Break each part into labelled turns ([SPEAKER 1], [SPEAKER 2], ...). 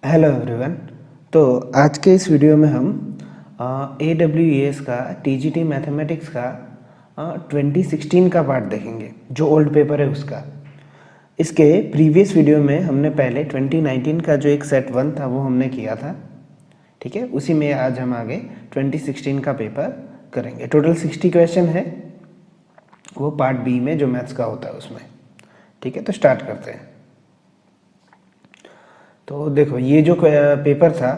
[SPEAKER 1] Hello everyone. तो आज के इस वीडियो में हम AWES का TGT मैथमेटिक्स का 2016 का पार्ट देखेंगे, जो ओल्ड पेपर है उसका। इसके प्रीवियस वीडियो में हमने पहले 2019 का जो एक सेट 1 था वो हमने किया था, ठीक है। उसी में आज हम आगे 2016 का पेपर करेंगे। टोटल 60 क्वेश्चन है, वो पार्ट बी में जो मैथ्स का होता है उसमें, ठीक है। तो स्टार्ट करते हैं। तो देखो, ये जो पेपर था,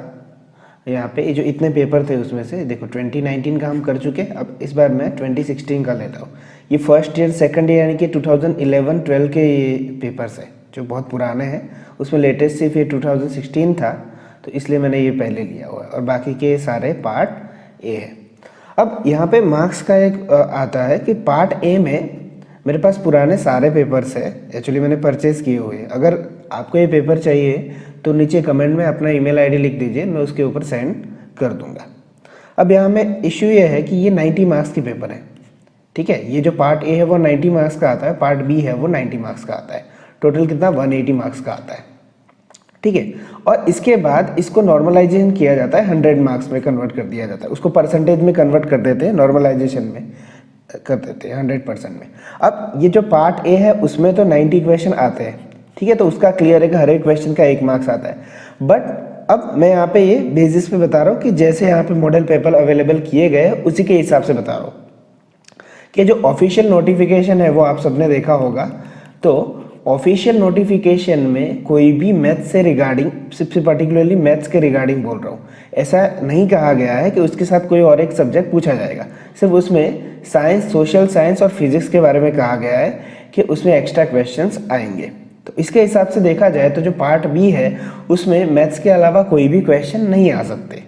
[SPEAKER 1] यहाँ पे जो इतने पेपर थे उसमें से देखो 2019 का हम कर चुके। अब इस बार मैं 2016 का लेता हूँ। ये फर्स्ट ईयर सेकंड ईयर यानी कि 2011-12 के ये पेपर्स है जो बहुत पुराने हैं। उसमें लेटेस्ट सिर्फ ये 2016 था, तो इसलिए मैंने ये पहले लिया हुआ है, और बाकी के सारे पार्ट ए है। अब यहाँ पे मार्क्स का एक आता है कि पार्ट ए में मेरे पास पुराने सारे पेपर्स है, एक्चुअली मैंने परचेज़ किए हुए। अगर आपको ये पेपर चाहिए तो नीचे कमेंट में अपना ईमेल आईडी लिख दीजिए, मैं उसके ऊपर सेंड कर दूंगा। अब यहाँ में इश्यू ये है कि ये 90 मार्क्स की पेपर है, ठीक है। ये जो पार्ट ए है वो 90 मार्क्स का आता है, पार्ट बी है वो 90 मार्क्स का आता है। टोटल कितना 180 मार्क्स का आता है, ठीक है। और इसके बाद इसको नॉर्मलाइजेशन किया जाता है, 100 मार्क्स में कन्वर्ट कर दिया जाता है। उसको परसेंटेज में कन्वर्ट कर देते हैं, नॉर्मलाइजेशन में कर देते हैं 100% में। अब ये जो पार्ट ए है उसमें तो 90 क्वेश्चन आते हैं, ठीक है। तो उसका क्लियर है कि हर एक क्वेश्चन का 1 मार्क्स आता है। बट अब मैं यहाँ पे ये बेसिस पे बता रहा हूँ कि जैसे यहाँ पे मॉडल पेपर अवेलेबल किए गए उसी के हिसाब से बता रहा हूँ कि जो ऑफिशियल नोटिफिकेशन है वो आप सबने देखा होगा। तो ऑफिशियल नोटिफिकेशन में कोई भी मैथ्स से रिगार्डिंग, सिर्फ पर्टिकुलरली मैथ्स के रिगार्डिंग बोल रहा हूँ, ऐसा नहीं कहा गया है कि उसके साथ कोई और एक सब्जेक्ट पूछा जाएगा। सिर्फ उसमें साइंस, सोशल साइंस और फिजिक्स के बारे में कहा गया है कि उसमें एक्स्ट्रा क्वेश्चंस आएंगे। तो इसके हिसाब से देखा जाए तो जो पार्ट बी है उसमें मैथ्स के अलावा कोई भी क्वेश्चन नहीं आ सकते,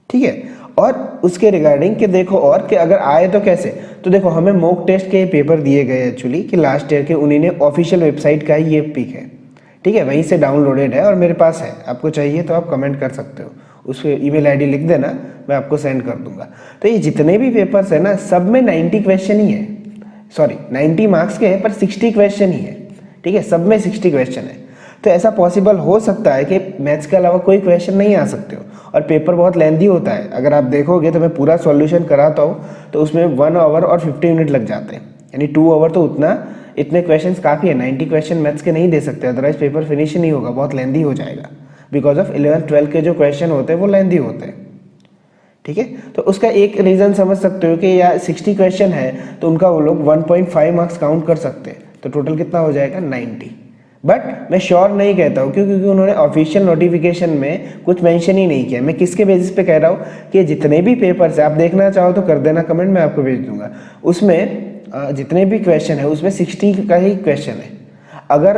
[SPEAKER 1] ठीक है। और उसके रिगार्डिंग कि देखो, और कि अगर आए तो कैसे, तो देखो हमें मॉक टेस्ट के पेपर दिए गए एक्चुअली कि लास्ट ईयर के, उन्हीं ने ऑफिशियल वेबसाइट का ही ये पिक है, ठीक है। वहीं से डाउनलोडेड है और मेरे पास है। आपको चाहिए तो आप कमेंट कर सकते हो, उस ईमेल आईडी लिख देना, मैं आपको सेंड कर दूंगा। तो ये जितने भी पेपर्स है ना, सब में 90 क्वेश्चन ही है, सॉरी 90 मार्क्स के हैं पर 60 क्वेश्चन ही है, ठीक है। सब में 60 क्वेश्चन है। तो ऐसा पॉसिबल हो सकता है कि मैथ्स के अलावा कोई क्वेश्चन नहीं आ सकते हो, और पेपर बहुत लेंथी होता है। अगर आप देखोगे तो मैं पूरा सॉल्यूशन कराता हूँ तो उसमें 1 आवर और 50 मिनट लग जाते हैं, यानी 2 आवर तो इतने क्वेश्चंस काफ़ी है। 90 क्वेश्चन मैथ्स के नहीं दे सकते, अदरवाइज पेपर फिनिश ही नहीं होगा, बहुत लेंथी हो जाएगा। बिकॉज ऑफ 11-12 के जो क्वेश्चन होते हैं वो लेंथी होते हैं, ठीक है। तो उसका एक रीज़न समझ सकते हो कि यार 60 क्वेश्चन है तो उनका वो लोग 1.5 मार्क्स काउंट कर सकते हैं, तो टोटल कितना हो जाएगा 90। बट मैं श्योर नहीं कहता हूँ, क्योंकि उन्होंने ऑफिशियल नोटिफिकेशन में कुछ मेंशन ही नहीं किया। मैं किसके बेसिस पे कह रहा हूँ कि जितने भी पेपर्स है, आप देखना चाहो तो कर देना कमेंट, मैं आपको भेज दूंगा। उसमें जितने भी क्वेश्चन है उसमें 60 का ही क्वेश्चन है। अगर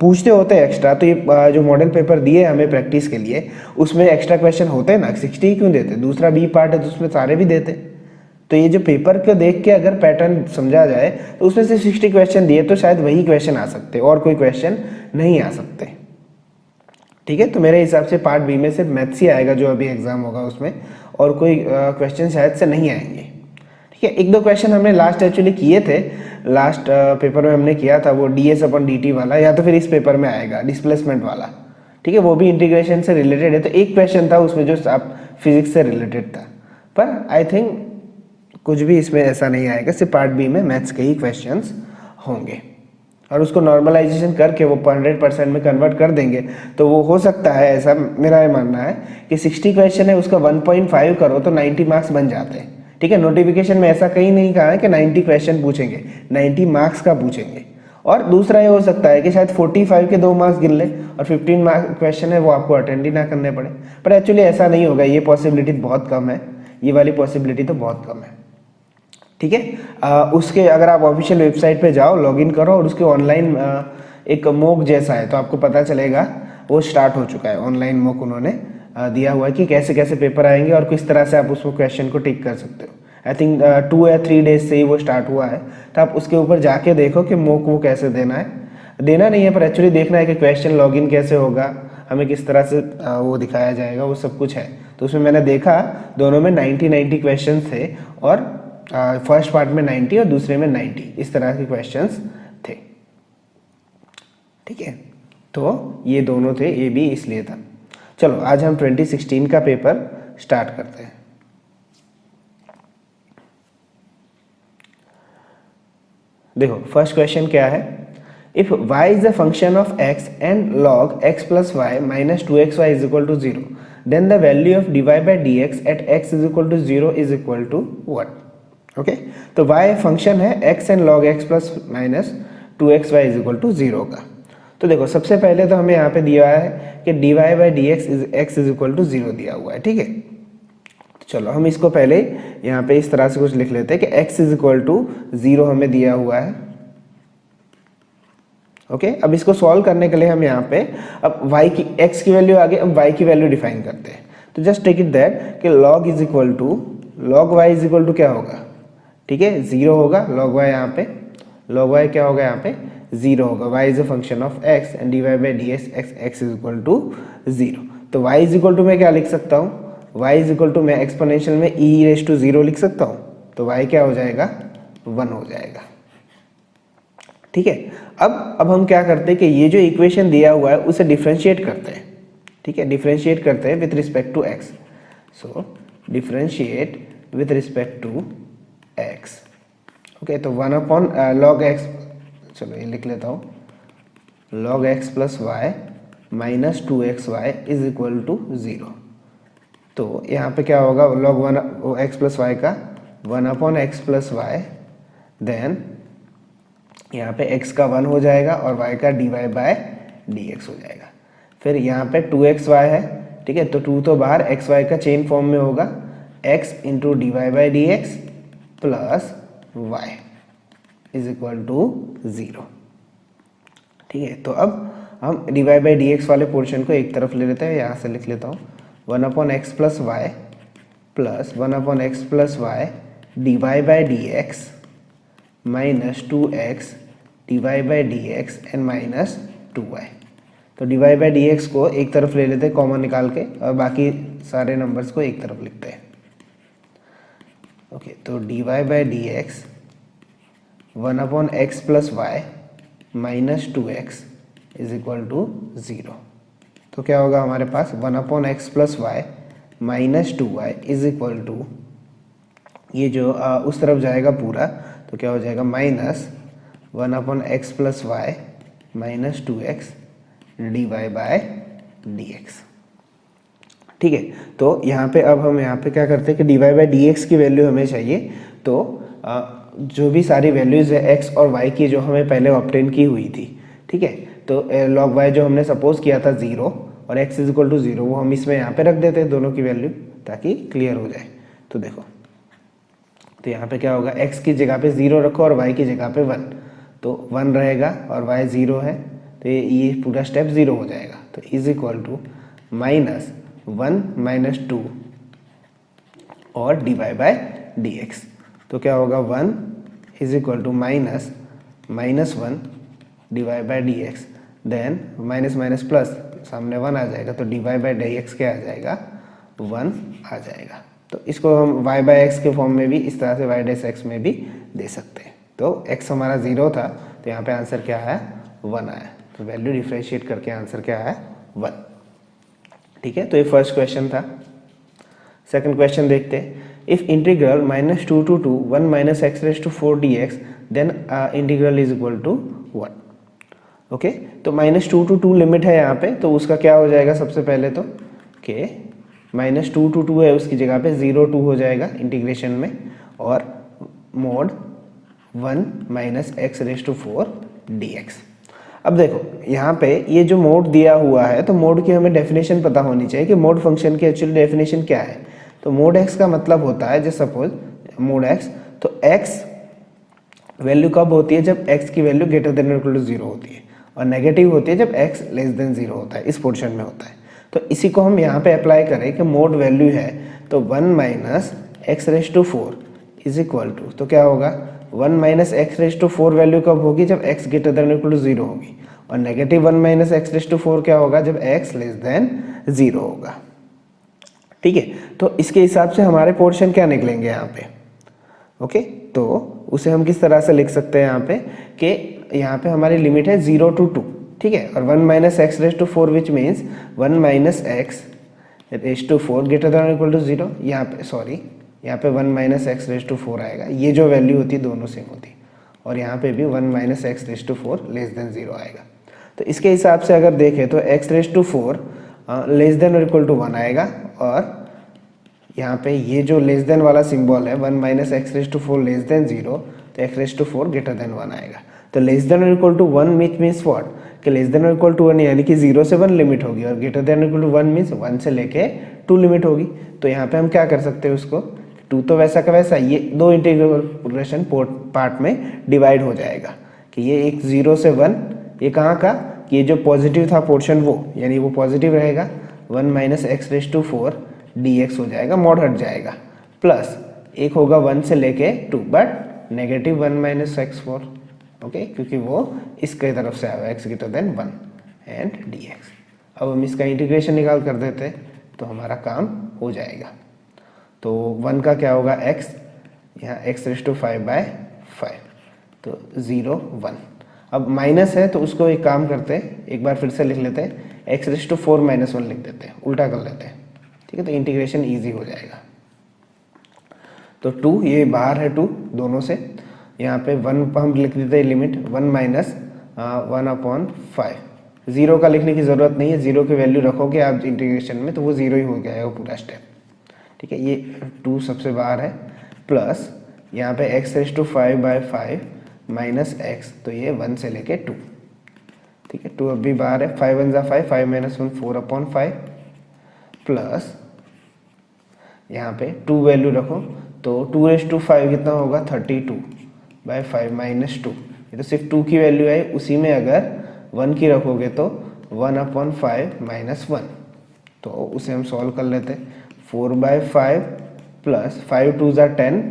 [SPEAKER 1] पूछते होते एक्स्ट्रा तो ये जो मॉडल पेपर दिए हमें प्रैक्टिस के लिए, उसमें एक्स्ट्रा क्वेश्चन होते हैं ना, 60 ही क्यों देते, दूसरा बी पार्ट है तो उसमें सारे भी देते। तो ये जो पेपर को देख के अगर पैटर्न समझा जाए तो उसमें से 60 क्वेश्चन दिए तो शायद वही क्वेश्चन आ सकते, और कोई क्वेश्चन नहीं आ सकते, ठीक है। तो मेरे हिसाब से पार्ट बी में सिर्फ मैथ्स ही आएगा जो अभी एग्जाम होगा उसमें, और कोई क्वेश्चन शायद से नहीं आएंगे, ठीक है। 1-2 क्वेश्चन हमने लास्ट एक्चुअली किए थे, लास्ट पेपर में हमने किया था वो ds/dt वाला, या तो फिर इस पेपर में आएगा डिस्प्लेसमेंट वाला, ठीक है। वो भी इंटीग्रेशन से रिलेटेड है। तो एक क्वेश्चन था उसमें जो आप फिजिक्स से रिलेटेड था, पर आई थिंक कुछ भी इसमें ऐसा नहीं आएगा, सिर्फ पार्ट बी में मैथ्स के ही क्वेश्चंस होंगे, और उसको नॉर्मलाइजेशन करके वो 100% में कन्वर्ट कर देंगे। तो वो हो सकता है, ऐसा मेरा ये मानना है कि 60 क्वेश्चन है उसका 1.5 करो तो 90 मार्क्स बन जाते हैं, ठीक है। नोटिफिकेशन में ऐसा कहीं नहीं कहा है कि 90 क्वेश्चन पूछेंगे, 90 मार्क्स का पूछेंगे। और दूसरा ये हो सकता है कि शायद 45 के 2 मार्क्स गिन ले और 15 मार्क्स क्वेश्चन है वो आपको अटेंड ही ना करने पड़े, पर एक्चुअली ऐसा नहीं होगा, ये पॉसिबिलिटी बहुत कम है, ये वाली पॉसिबिलिटी तो बहुत कम है, ठीक है। उसके अगर आप ऑफिशियल वेबसाइट पे जाओ, लॉगिन करो, और उसके ऑनलाइन एक मॉक जैसा है तो आपको पता चलेगा, वो स्टार्ट हो चुका है ऑनलाइन मॉक, उन्होंने दिया हुआ है कि कैसे कैसे पेपर आएंगे और किस तरह से आप उसको क्वेश्चन को टिक कर सकते हो। आई थिंक 2 या 3 डेज से ही वो स्टार्ट हुआ है, तो आप उसके ऊपर जाके देखो कि मॉक वो कैसे देना है, देना नहीं है पर एक्चुअली देखना है कि क्वेश्चन लॉगिन कैसे होगा, हमें किस तरह से वो दिखाया जाएगा, वो सब कुछ है। तो उसमें मैंने देखा दोनों में 90 क्वेश्चन थे, और फर्स्ट पार्ट में 90 और दूसरे में 90, इस तरह के क्वेश्चंस थे, ठीक है। तो ये दोनों थे, ए बी इसलिए था। चलो आज हम 2016 का पेपर स्टार्ट करते हैं। देखो फर्स्ट क्वेश्चन क्या है, if y is the function of x and log x plus y minus 2xy is equal to 0 then the value of dy by dx at x is equal to 0 is equal to what. Okay, तो y function है x and log x plus minus 2xy is equal to 0 का। तो देखो सबसे पहले तो हमें यहाँ पे दिया है कि dy by dx x is equal to 0 दिया हुआ है, ठीक है। चलो हम इसको पहले यहाँ पे इस तरह से कुछ लिख लेते हैं कि x इज इक्वल टू 0 हमें दिया हुआ है। ओके, अब इसको सॉल्व करने के लिए हम यहाँ पे अब y की x की वैल्यू आगे, अब y की वैल्यू डिफाइन करते हैं। तो जस्ट टेक इट दैट कि log is equal to log y is equal to क्या होगा, ठीक है 0 होगा। log y यहाँ पे log y क्या होगा, यहाँ पे 0 होगा। y is a function of x and dy by dx x is equal to 0। तो y इज इक्वल टू मैं क्या लिख सकता हूँ, y इज इक्वल टू मैं एक्सपोनेंशियल में e रेज टू 0 लिख सकता हूँ। तो y क्या हो जाएगा, 1 हो जाएगा, ठीक है। अब हम क्या करते हैं कि ये जो इक्वेशन दिया हुआ है उसे डिफरेंशिएट करते हैं, ठीक है। डिफरेंशिएट करते हैं with respect to x। So differentiate with respect to x। Okay, तो 1 अपॉन log x, चलो ये लिख लेता हूँ, log x plus y minus 2xy is equal to 0। तो यहाँ पे क्या होगा, log 1 x प्लस वाई का 1 upon x plus y, then यहाँ पे x का 1 हो जाएगा और y का dy बाय dx हो जाएगा। फिर यहाँ पे 2xy है, ठीक है, तो 2 तो बाहर, xy का चेन फॉर्म में होगा x into dy by dx plus y is equal to 0, ठीक है। तो अब हम dy बाई dx वाले पोर्शन को एक तरफ ले लेते हैं, यहाँ से लिख लेता हूँ 1 upon x plus y plus 1 upon x plus y dy by dx minus 2x dy by dx and minus 2y। तो dy बाई dx को एक तरफ ले लेते हैं कॉमन निकाल के, और बाकी सारे नंबर्स को एक तरफ लिखते हैं। ओके, तो dy by dx 1 upon x plus y minus 2x is equal to 0। तो क्या होगा हमारे पास 1 upon x plus y minus 2y is equal to, ये जो उस तरफ जाएगा पूरा, तो क्या हो जाएगा minus 1 upon x plus y minus 2x dy by dx, ठीक है। तो यहाँ पे अब हम यहाँ पे क्या करते हैं कि dy बाय dx की वैल्यू हमें चाहिए। तो जो भी सारी वैल्यूज़ है x और y की जो हमें पहले ऑब्टेन की हुई थी, ठीक है, तो log y जो हमने सपोज किया था 0 और x इज इक्वल टू 0, वो हम इसमें यहाँ पे रख देते हैं दोनों की वैल्यू, ताकि क्लियर हो जाए। तो देखो, तो यहाँ पे क्या होगा, x की जगह पे 0 रखो और y की जगह पे 1, तो 1 रहेगा और y 0 है, तो ये पूरा स्टेप 0 हो जाएगा। तो is equal to minus 1 minus 2 और dy बाय dx। तो क्या होगा 1 is equal to minus 1 dy by dx, then minus minus plus, सामने 1 आ जाएगा, तो dy बाय dx क्या आ जाएगा, 1 आ जाएगा। तो इसको हम y बाई एक्स के फॉर्म में भी इस तरह से y डैश एक्स में भी दे सकते हैं। तो x हमारा 0 था, तो यहाँ पे आंसर क्या आया, 1 आया। तो वैल्यू डिफरेंशिएट करके आंसर क्या आया, 1, ठीक है। तो ये फर्स्ट क्वेश्चन था। सेकंड क्वेश्चन देखते हैं, if integral minus 2 to 2 1 minus x raise to 4 dx then integral is equal to 1। Okay, तो माइनस 2 टू 2 लिमिट है यहाँ पे, तो उसका क्या हो जाएगा सबसे पहले तो कि माइनस 2 टू 2 है, उसकी जगह पे 0 2 हो जाएगा इंटीग्रेशन में, और mod 1 minus x raise to 4 dx। अब देखो यहाँ पे ये जो मोड दिया हुआ है, तो मोड की हमें डेफिनेशन पता होनी चाहिए कि मोड फंक्शन की एक्चुअली डेफिनेशन क्या है। तो मोड x का मतलब होता है, जैसे सपोज मोड x, तो x वैल्यू कब होती है, जब x की value greater than equal to 0 होती है, और नेगेटिव होती है जब x लेस देन 0 होता है, इस पोर्शन में होता है। तो इसी को हम यहाँ पे अप्लाई करें कि मोड वैल्यू है तो 1 minus x raise to 4 is equal to, तो क्या होगा 1 minus x raise to 4 value कब होगी, जब x greater than equal to 0 होगी, और negative 1 minus x raise to 4 क्या होगा, जब x लेस देन 0 होगा, ठीक है। तो इसके हिसाब से हमारे पोर्शन क्या निकलेंगे यहाँ पे। ओके, तो उसे हम किस तरह से लिख सकते हैं यहाँ पे कि यहाँ पे हमारी लिमिट है 0 टू 2, ठीक है, और 1 minus x raise to 4 which means 1 minus x raise to 4 greater than equal to 0, यहाँ पे सॉरी यहाँ पे 1 माइनस एक्स रेज टू 4 आएगा, ये जो वैल्यू होती है दोनों सेम होती है, और यहाँ पे भी 1 minus x raise to 4 less than 0 आएगा। तो इसके हिसाब से अगर देखें तो x raise to 4 less than और इक्वल टू 1 आएगा, और यहाँ पे ये जो लेस देन वाला सिंबल है 1 minus x raise to 4 less than 0, तो x raise to 4 greater than 1 आएगा। तो लेस देन और इक्वल टू 1 मीन्स व्हाट, कि लेस देन और इक्वल टू 1 यानी कि 0 से 1 लिमिट होगी, और greater than equal to 1 means 1 से लेके 2 लिमिट होगी। तो यहाँ पे हम क्या कर सकते हैं उसको, 2 तो वैसा का वैसा ये दो इंटीग्रेशन पार्ट में डिवाइड हो जाएगा, कि ये एक 0 से 1, ये कहाँ का, कि ये जो पॉजिटिव था पोर्शन वो, यानी वो पॉजिटिव रहेगा, 1 minus x raise to 4 dx हो जाएगा, मॉड हट जाएगा, प्लस एक होगा 1 से लेके 2, but negative 1 minus x 4, okay, क्योंकि वो इसके तरफ से आया x greater than 1 and dx। अब हम इसका इंटीग्रेशन निकाल कर देते हैं तो हमारा काम हो जाएगा। तो 1 का क्या होगा x, यहाँ एक्स रेज टू 5/5, तो 0 1। अब माइनस है तो उसको एक काम करते हैं, एक बार फिर से लिख लेते हैं, एक्स रेज टू 4 माइनस 1 लिख देते हैं, उल्टा कर लेते हैं, ठीक है, तो इंटीग्रेशन इजी हो जाएगा। तो 2 ये बाहर है 2 दोनों से, यहाँ पे 1 हम लिख देते हैं लिमिट 1 माइनस 1/5, 0 का लिखने की ज़रूरत नहीं है, 0 की वैल्यू रखोगे आप इंटीग्रेशन में तो वो 0 ही हो जाएगा पूरा स्टेप, ठीक है। ये 2 सबसे बाहर है, प्लस यहाँ पे x raise to 5/5 minus x, तो ये 1 से लेके 2, ठीक है, 2 अब भी बाहर है, 5 1 5, 5 माइनस 1 4/5, प्लस यहाँ पे 2 वैल्यू रखो, तो 2 रेज टू 5 कितना होगा 32/5 माइनस 2, ये तो सिर्फ 2 की वैल्यू है, उसी में अगर 1 की रखोगे तो 1/5 माइनस 1, तो उसे हम सॉल्व कर लेते हैं, 4/5 प्लस 5 2 ज़ा 10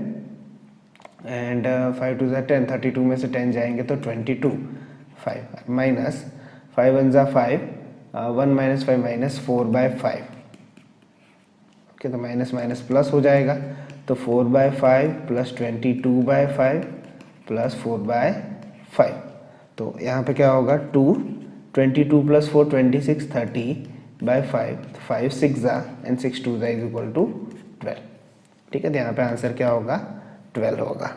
[SPEAKER 1] एंड 5 2 ज़ा 10, 32 में से 10 जाएंगे तो 22, 5 माइनस 5 1 ज़ा 5, 1 माइनस 5 माइनस 4/5, ओके, तो माइनस माइनस प्लस हो जाएगा, तो 4/5 प्लस 22/5 प्लस 4/5, तो यहाँ पे क्या होगा 2, 22 प्लस 4 26, 30/5, 5 6 ज़ा एंड 6 2 ज़ा इज इक्वल टू 12, ठीक है, तो यहाँ पे आंसर क्या होगा 12 होगा,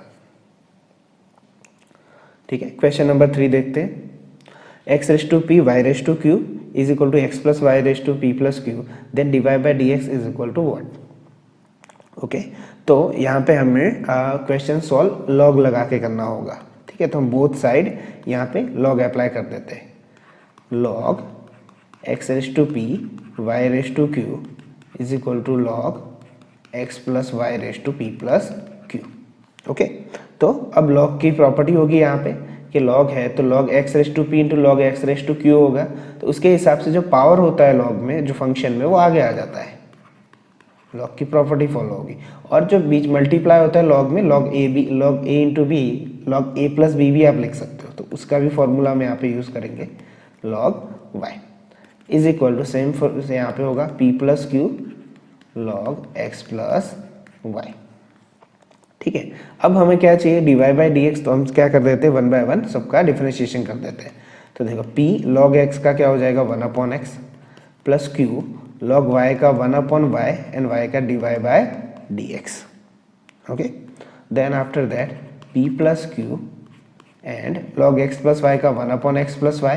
[SPEAKER 1] ठीक है। क्वेश्चन नंबर 3 देखते हैं, x raise to p y raise to q is equal to x plus y raise to p plus q, then divide by D x is equal to what, okay. तो यहाँ पे हमें question solve log लगा के करना होगा, ठीक है, तो हम बोथ साइड यहाँ पे लॉग अप्लाई कर देते हैं, log x raise to p y raise to q is equal to log x plus y raise to p plus q, okay. तो अब लॉग की प्रॉपर्टी होगी यहाँ पे कि लॉग है तो log x raise to p into log x raise to q होगा, तो उसके हिसाब से जो पावर होता है लॉग में, जो फंक्शन में, वो आगे आ जाता है, लॉग की प्रॉपर्टी फॉलो होगी। और जो बीच मल्टीप्लाई होता है लॉग में, log a b, log a into b, log a plus b भी आप लिख सकते हो, तो उसका भी फॉर्मूला हम यहाँ पे यूज़ करेंगे, log y is equal to same यहाँ पे होगा p plus q log x plus y, ठीक है। अब हमें क्या चाहिए dy बाई डी एक्स, तो हम क्या कर देते हैं 1 बाय 1 सबका डिफरेंशिएशन कर देते हैं, तो देखो p log x का क्या हो जाएगा 1/x plus q log y का 1/y एंड y का dy by d x, okay. Then after that p plus q and log x plus y का 1/x plus y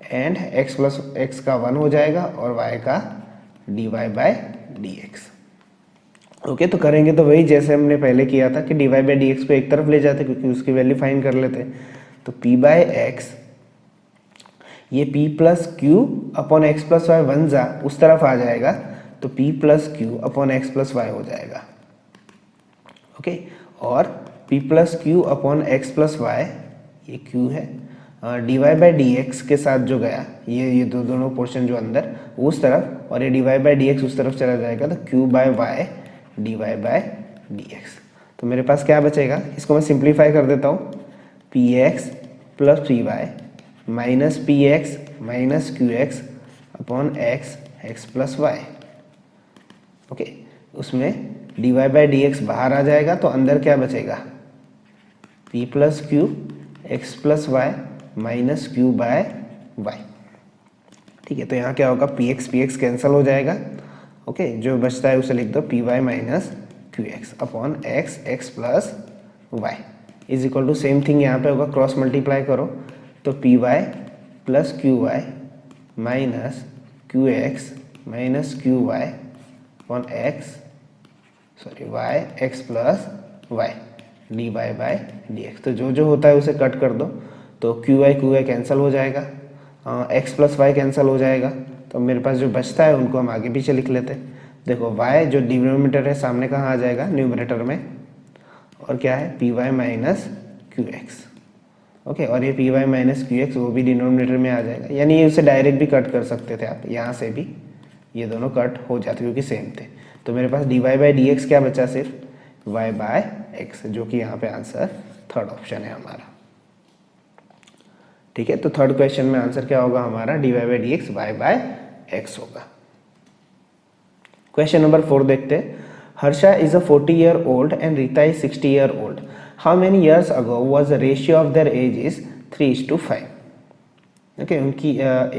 [SPEAKER 1] and x plus x का 1 हो जाएगा और y का dy by d x, okay. तो करेंगे तो वही जैसे हमने पहले किया था कि dy बाई डी एक्स को एक तरफ ले जाते क्योंकि उसकी वैल्यू फाइंड कर लेते, तो p बाई एक्स, ये p plus q upon x plus y 1 जा उस तरफ आ जाएगा, तो p plus q upon x plus y हो जाएगा, ओके। और p plus q upon x plus y, ये q है, dy बाई डी एक्स के साथ जो गया ये दोनों पोर्शन जो अंदर उस तरफ, और ये dy बाई डी एक्स उस तरफ चला जाएगा, तो q by y dy by D x. तो मेरे पास क्या बचेगा, इसको मैं सिंप्लीफाई कर देता हूँ, px plus p y minus p x minus q x upon x x plus y, okay. उसमें dy बाई डी एक्स बाहर आ जाएगा, तो अंदर क्या बचेगा p plus q x plus y minus q by y, ठीक है। तो यहाँ क्या होगा px कैंसिल हो जाएगा ओके, जो बचता है उसे लिख दो p y minus q x upon x x plus y is equal to same thing यहाँ पे होगा, क्रॉस मल्टीप्लाई करो तो p y plus q y minus q x minus q y upon x y x plus y d Y by D x. तो जो होता है उसे कट कर दो, तो क्यू वाई कैंसिल हो जाएगा, एक्स प्लस वाई कैंसिल हो जाएगा, तो मेरे पास जो बचता है उनको हम आगे पीछे लिख लेते हैं। देखो y जो डिनोमिनेटर है सामने कहाँ आ जाएगा, न्यूमरेटर में, और क्या है p y minus q x. Okay, और ये p y minus q x वो भी डिनोमिनेटर में आ जाएगा, यानी ये उसे डायरेक्ट भी कट कर सकते थे आप, यहाँ से भी ये दोनों कट हो जाते क्योंकि सेम थे। तो मेरे पास D Y by D X क्या बचा, सिर्फ वाई बाय एक्स, जो कि यहाँ पे आंसर थर्ड ऑप्शन है हमारा। ठीक है, तो थर्ड क्वेश्चन में आंसर क्या होगा हमारा, d Y by D x y by x होगा। क्वेश्चन नंबर 4 देखते हैं। Harsha is a 40-year-old and Rita is 60-year-old. How many years ago was the ratio of their age is 3:5. Okay, उनकी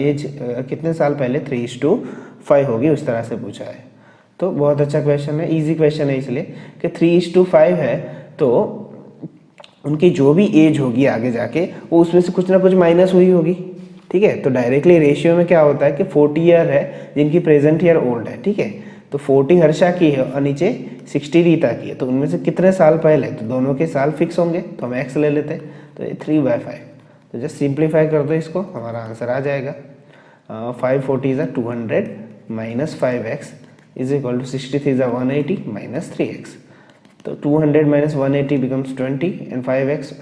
[SPEAKER 1] age कितने साल पहले 3:5 होगी, उस तरह से पूछा है। तो बहुत अच्छा क्वेश्चन है, इजी क्वेश्चन है इसलिए कि 3:5 है, तो उनकी जो भी एज होगी आगे जाके वो उसमें से कुछ ना कुछ माइनस हुई होगी। ठीक है, तो डायरेक्टली रेशियो में क्या होता है कि 40 ईयर है जिनकी प्रेजेंट ईयर ओल्ड है। ठीक है, तो 40 हर्षा की है और नीचे 60 रीता की है, तो उनमें से कितने साल पहले, तो दोनों के साल फिक्स होंगे, तो हम एक्स ले लेते हैं, तो ये 3/5। तो जस्ट सिंप्लीफाई कर दो इसको, हमारा आंसर आ जाएगा 540 is 200 minus 5x is equal to 63 is 180 minus 3x। तो 200 माइनस 180 बिकम्स 20 एंड 5x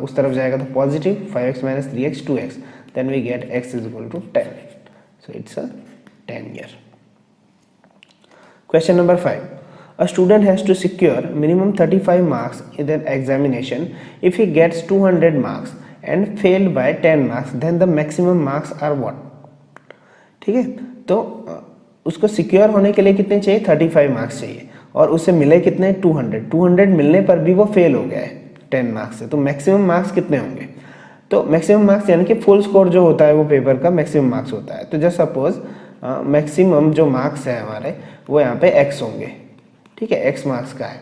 [SPEAKER 1] उस तरफ जाएगा तो positive, 5x minus 3x 2x, then we get x is equal to 10। So it's a 10 year. Question number 5. A student has to secure minimum 35 marks in an examination. If he gets 200 marks and failed by 10 marks, then the maximum marks are what? ठीक है, तो उसको secure होने के लिए कितने चाहिए, 35 marks चाहिए, और उसे मिले कितने 200 मिलने पर भी वो फेल हो गया है 10 मार्क्स से, तो मैक्सिमम मार्क्स कितने होंगे। तो मैक्सिमम मार्क्स यानी कि फुल स्कोर जो होता है वो पेपर का मैक्सिमम मार्क्स होता है। तो जस्ट सपोज मैक्सिमम जो मार्क्स है हमारे वो यहाँ पे x होंगे। ठीक है, x मार्क्स का है।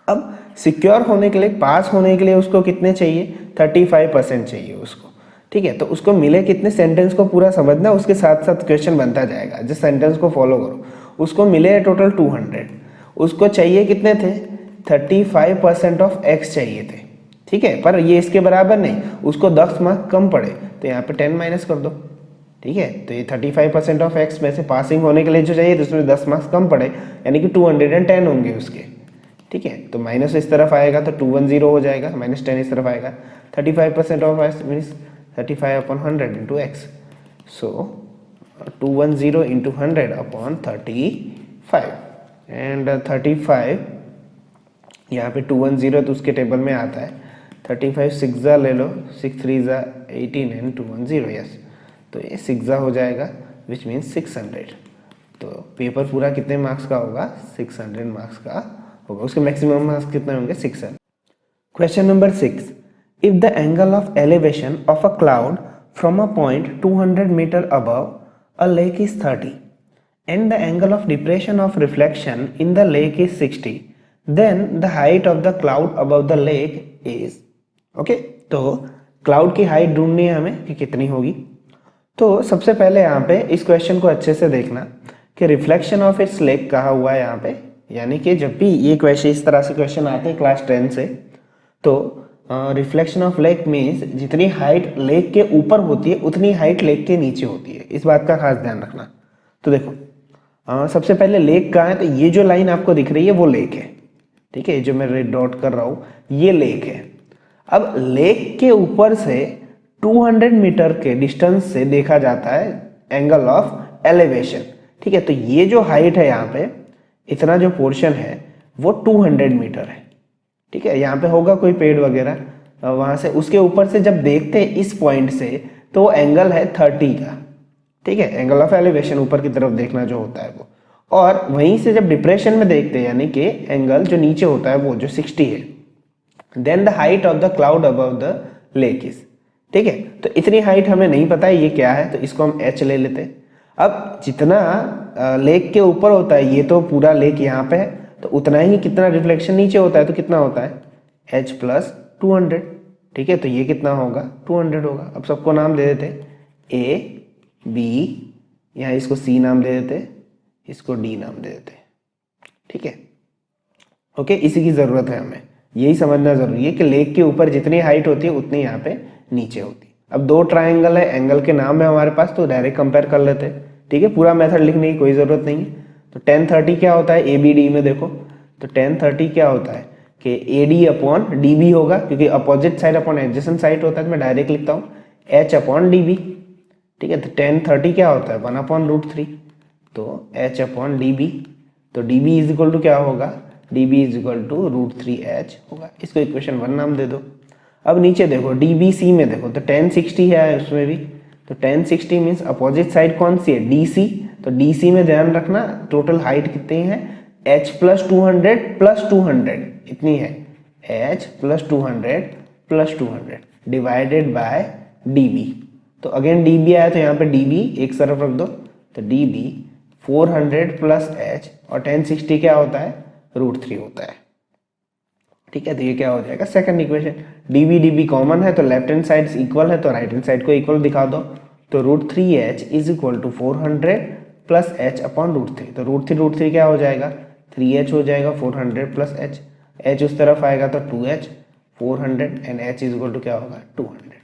[SPEAKER 1] अब सिक्योर होने के लिए, पास होने के लिए उसको कितने चाहिए, 35% चाहिए उसको। ठीक है, तो उसको मिले कितने, सेंटेंस को पूरा समझना, उसके साथ साथ क्वेश्चन बनता जाएगा, जिस सेंटेंस को फॉलो करो। उसको मिले टोटल 200, उसको चाहिए कितने थे, 35% ऑफ x चाहिए थे। ठीक है, पर ये इसके बराबर नहीं, उसको 10 मार्क्स कम पड़े, तो यहाँ पे 10 माइनस कर दो। ठीक है, तो ये 35% ऑफ x में से पासिंग होने के लिए जो चाहिए, तो उसमें 10 मार्क्स कम पड़े, यानी कि 210 होंगे उसके। ठीक है, तो माइनस इस तरफ आएगा तो 210 हो जाएगा, माइनस 10 इस तरफ आएगा। 35% of x means 35/100 into x, so 210 into 100 upon 35, and 35 यहाँ पे 210 तो उसके टेबल में आता है। 35 6 ले लो, 6 3 18 एंड 210, यस, तो ये 6 हो जाएगा, विच मीन्स 600। तो पेपर पूरा कितने मार्क्स का होगा, 600 मार्क्स का होगा। उसके मैक्सिमम मार्क्स कितने होंगे, 600। Question number 6. If the angle of elevation of a cloud from a point 200 metre above a lake is 30 and the angle of depression of reflection in the lake is 60, then the height of the cloud above the lake is. Okay, तो cloud की height ढूंढनी है हमें कि कितनी होगी। तो सबसे पहले यहाँ पे इस क्वेश्चन को अच्छे से देखना कि रिफ्लेक्शन ऑफ इट्स लेक कहा हुआ है यहाँ पे, यानी कि जब भी ये क्वेश्चन इस तरह से क्वेश्चन आते हैं क्लास 10 से, तो रिफ्लेक्शन ऑफ लेक मीन्स जितनी हाइट लेक के ऊपर होती है उतनी हाइट लेक के नीचे होती है। इस बात का खास ध्यान रखना। तो देखो सबसे पहले लेक कहाँ है, तो ये जो लाइन आपको दिख रही है वो लेक है। ठीक है, जो मैं रेड डॉट कर रहा हूँ ये लेक है। अब लेक के ऊपर से 200 मीटर के डिस्टेंस से देखा जाता है एंगल ऑफ एलिवेशन। ठीक है, तो ये जो हाइट है यहाँ पे, इतना जो पोर्शन है वो 200 मीटर है। ठीक है, यहाँ पे होगा कोई पेड़ वगैरह, वहां से उसके ऊपर से जब देखते हैं इस पॉइंट से, तो एंगल है 30 का। ठीक है, एंगल ऑफ एलिवेशन ऊपर की तरफ देखना जो होता है वो, और वहीं से जब डिप्रेशन में देखते हैं यानी कि एंगल जो नीचे होता है वो जो 60 है, then the height of the cloud above the lake is. ठीक है, तो इतनी हाइट हमें नहीं पता है ये क्या है, तो इसको हम h ले लेते हैं। अब जितना लेक के ऊपर होता है, ये तो पूरा लेक यहाँ पे है, तो उतना ही कितना रिफ्लेक्शन नीचे होता है, तो कितना होता है h प्लस 200। ठीक है, तो ये कितना होगा 200 होगा। अब सबको नाम दे देते, ए बी, यहाँ इसको c नाम दे देते, इसको d नाम दे देते। ठीक है, ओके, इसी की ज़रूरत है हमें, यही समझना ज़रूरी है कि लेक के ऊपर जितनी हाइट होती है उतनी यहाँ पे नीचे होती है। अब दो ट्राइंगल है, एंगल के नाम है हमारे पास, तो डायरेक्ट कंपेयर कर लेते हैं। ठीक है, पूरा मेथड लिखने की कोई ज़रूरत नहीं है। तो tan 30 क्या होता है, ए बी डी में देखो, तो tan 30 क्या होता है कि A D upon D B होगा, क्योंकि opposite side upon adjacent side होता है, तो मैं डायरेक्ट लिखता हूँ h अपॉन डी बी। ठीक है, तो tan 30 क्या होता है 1 अपॉन √3, तो h अपॉन डी बी, तो D B is equal to क्या होगा, D B is equal to √3h होगा। इसको इक्वेशन 1 नाम दे दो। अब नीचे देखो डी बी सी में देखो, तो tan 60 है उसमें भी, तो tan 60 मीन्स अपोजिट साइड कौन सी है, डी सी। तो डी सी में ध्यान रखना टोटल हाइट कितनी है, h प्लस 200 प्लस 200 इतनी है, h plus 200 plus 200 divided by D B. तो अगेन डी बी आया, तो यहाँ पे डी बी एक तरफ रख दो, तो डी बी 400 प्लस h, और tan 60 क्या होता है √3 होता है। ठीक है, तो ये क्या हो जाएगा second equation. D B common है, तो लेफ्ट हैंड साइड इक्वल है, तो राइट हैंड साइड को इक्वल दिखा दो, तो √3h is equal to 400 plus h upon √3। तो √3 क्या हो जाएगा 3h हो जाएगा, 400 प्लस h उस तरफ आएगा तो 2h, 400 and h is equal to क्या होगा 200।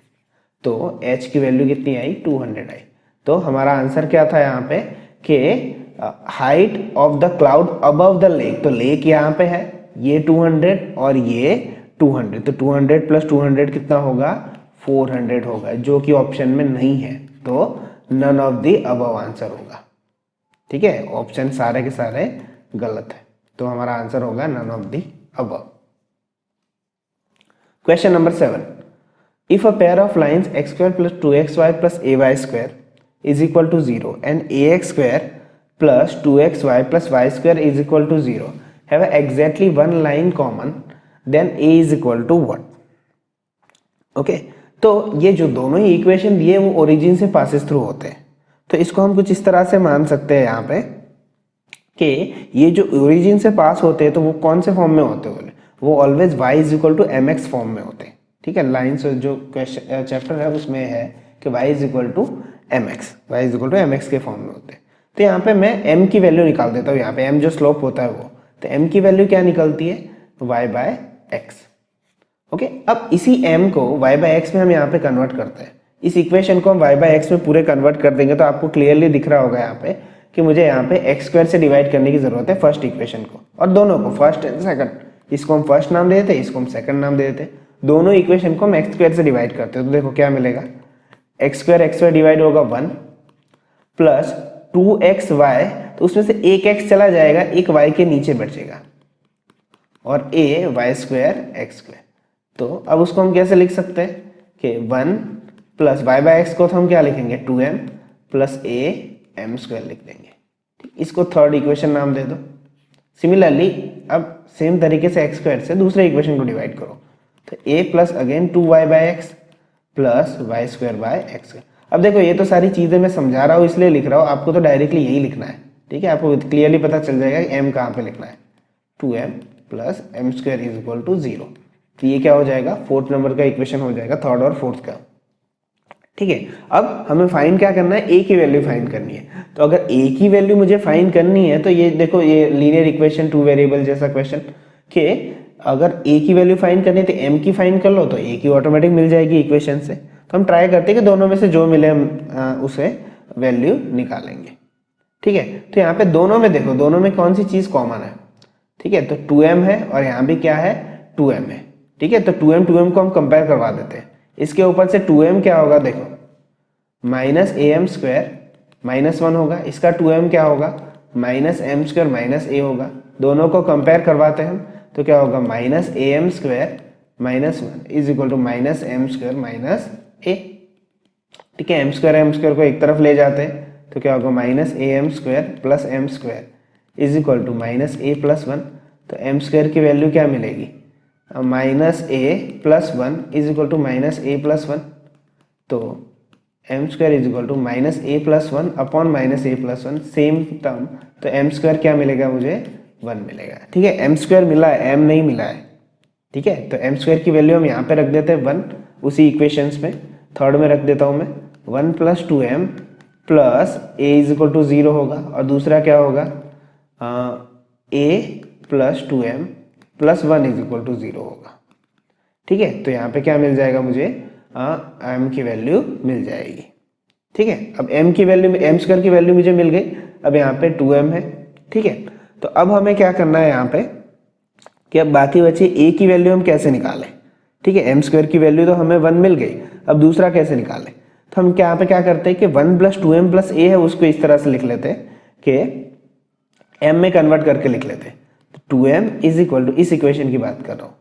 [SPEAKER 1] तो h की वैल्यू कितनी आई 200 आई। तो हमारा आंसर क्या था यहाँ पे कि height of the cloud above the lake, तो लेक यहाँ पे है, ये 200 और ये 200, तो 200 प्लस 200 कितना होगा 400 होगा, जो कि ऑप्शन में नहीं है, तो none of the above answer होगा। ठीक है, ऑप्शन सारे के सारे गलत है, तो हमारा आंसर होगा none of the above. Question number 7, if a pair of lines x² plus 2xy plus ay² is equal to 0 and ax² plus 2xy plus y² is equal to 0 have exactly one line common, then a is equal to what? Okay, तो ये जो दोनों ही equation दिए वो origin से passes through होते हैं, तो इसको हम कुछ इस तरह से मान सकते हैं यहाँ पे कि ये जो ओरिजिन से पास होते हैं तो वो कौन से फॉर्म में होते हैं, वो always y is equal to mx form में होते हैं। ठीक है, लाइन्स जो क्वेश्चन चैप्टर है उसमें है कि y is equal to mx के फॉर्म में होते हैं। तो यहाँ पे मैं m की वैल्यू निकाल देता हूँ, यहाँ पे m जो स्लोप होता है वो, तो m की वैल्यू क्या निकलती है y बाय एक्स। ओके, अब इसी m को y बाय एक्स में हम यहाँ पे कन्वर्ट करते हैं, इस इक्वेशन को हम y बाय एक्स में पूरे कन्वर्ट कर देंगे, तो आपको क्लियरली दिख रहा होगा यहाँ पे कि मुझे यहाँ पे x² से डिवाइड करने की जरूरत है फर्स्ट इक्वेशन को, और दोनों को फर्स्ट एंड सेकंड, इसको हम फर्स्ट नाम दे देते, इसको हम सेकंड नाम दे देते, दोनों इक्वेशन को हम x² से डिवाइड करते हैं। तो देखो क्या मिलेगा, x² डिवाइड होगा 1 प्लस 2xy, तो उसमें से एक x चला जाएगा, एक y के नीचे बचेगा, और a y² x²। तो अब उसको हम कैसे लिख सकते हैं कि 1 प्लस y बाय एक्स को तो हम क्या लिखेंगे 2m प्लस a m² लिख देंगे। इसको थर्ड इक्वेशन नाम दे दो। सिमिलरली अब सेम तरीके से x² से दूसरे इक्वेशन को डिवाइड करो, तो a plus again 2y by x plus y² by x. अब देखो ये तो सारी चीज़ें मैं समझा रहा हूँ इसलिए लिख रहा हूँ, आपको तो डायरेक्टली यही लिखना है। ठीक है, आपको क्लियरली पता चल जाएगा कि m कहाँ पे लिखना है, 2m plus m² is equal to 0। तो ये क्या हो जाएगा फोर्थ नंबर का इक्वेशन हो जाएगा, थर्ड और फोर्थ का। ठीक है, अब हमें फाइंड क्या करना है, a की वैल्यू फाइंड करनी है। तो अगर a की वैल्यू मुझे फाइंड करनी है तो ये देखो ये लीनियर इक्वेशन 2 वेरिएबल जैसा क्वेश्चन कि अगर a की वैल्यू फाइंड करनी है तो m की फाइंड कर लो, तो a की ऑटोमेटिक मिल जाएगी इक्वेशन से। तो हम ट्राई करते हैं कि दोनों में से जो मिले हम उसे वैल्यू निकालेंगे। ठीक है, तो यहाँ पे दोनों में देखो, दोनों में कौन सी चीज़ कॉमन है। ठीक है, तो 2m है और यहाँ भी क्या है 2m है। ठीक है, तो 2m को हम कंपेयर करवा देते हैं। इसके ऊपर से 2m क्या होगा देखो माइनस am² माइनस 1 होगा, इसका 2m क्या होगा माइनस m² माइनस a होगा। दोनों को कंपेयर करवाते हैं हम, तो क्या होगा minus am² minus 1 is equal to minus m² minus a। ठीक है, m² को एक तरफ ले जाते हैं, तो क्या होगा minus am² plus m² is equal to minus a plus 1। तो m² की वैल्यू क्या मिलेगी minus a plus 1 is equal to minus a plus 1। तो m square is equal to minus a plus one upon minus a plus one, same term, तो m square क्या मिलेगा मुझे 1 मिलेगा। ठीक है, एम स्क्वायर मिला है, एम नहीं मिला है। ठीक है, तो एम स्क्वायर की वैल्यू हम यहाँ पे रख देते हैं 1, उसी इक्वेशंस में थर्ड में रख देता हूँ मैं 1 plus 2m plus a is equal to 0 होगा, और दूसरा क्या होगा a plus 2m plus 1 is equal to 0 होगा। ठीक है, तो यहाँ पे क्या मिल जाएगा मुझे m की वैल्यू मिल जाएगी। ठीक है, अब m की वैल्यू, एम स्क्वायर की वैल्यू मुझे मिल गई, अब यहाँ पे 2m है। ठीक है, तो अब हमें क्या करना है यहाँ पे कि अब बाकी बचे a की वैल्यू हम कैसे निकालें। ठीक है, एम स्क्वायर की वैल्यू तो हमें 1 मिल गई, अब दूसरा कैसे निकालें। तो हम यहाँ पे क्या करते हैं कि 1 प्लस 2m प्लस a है, उसको इस तरह से लिख लेते हैं कि m में कन्वर्ट करके लिख लेते हैं। तो 2m इज इक्वल टू, इस इक्वेशन की बात कर रहा हूँ,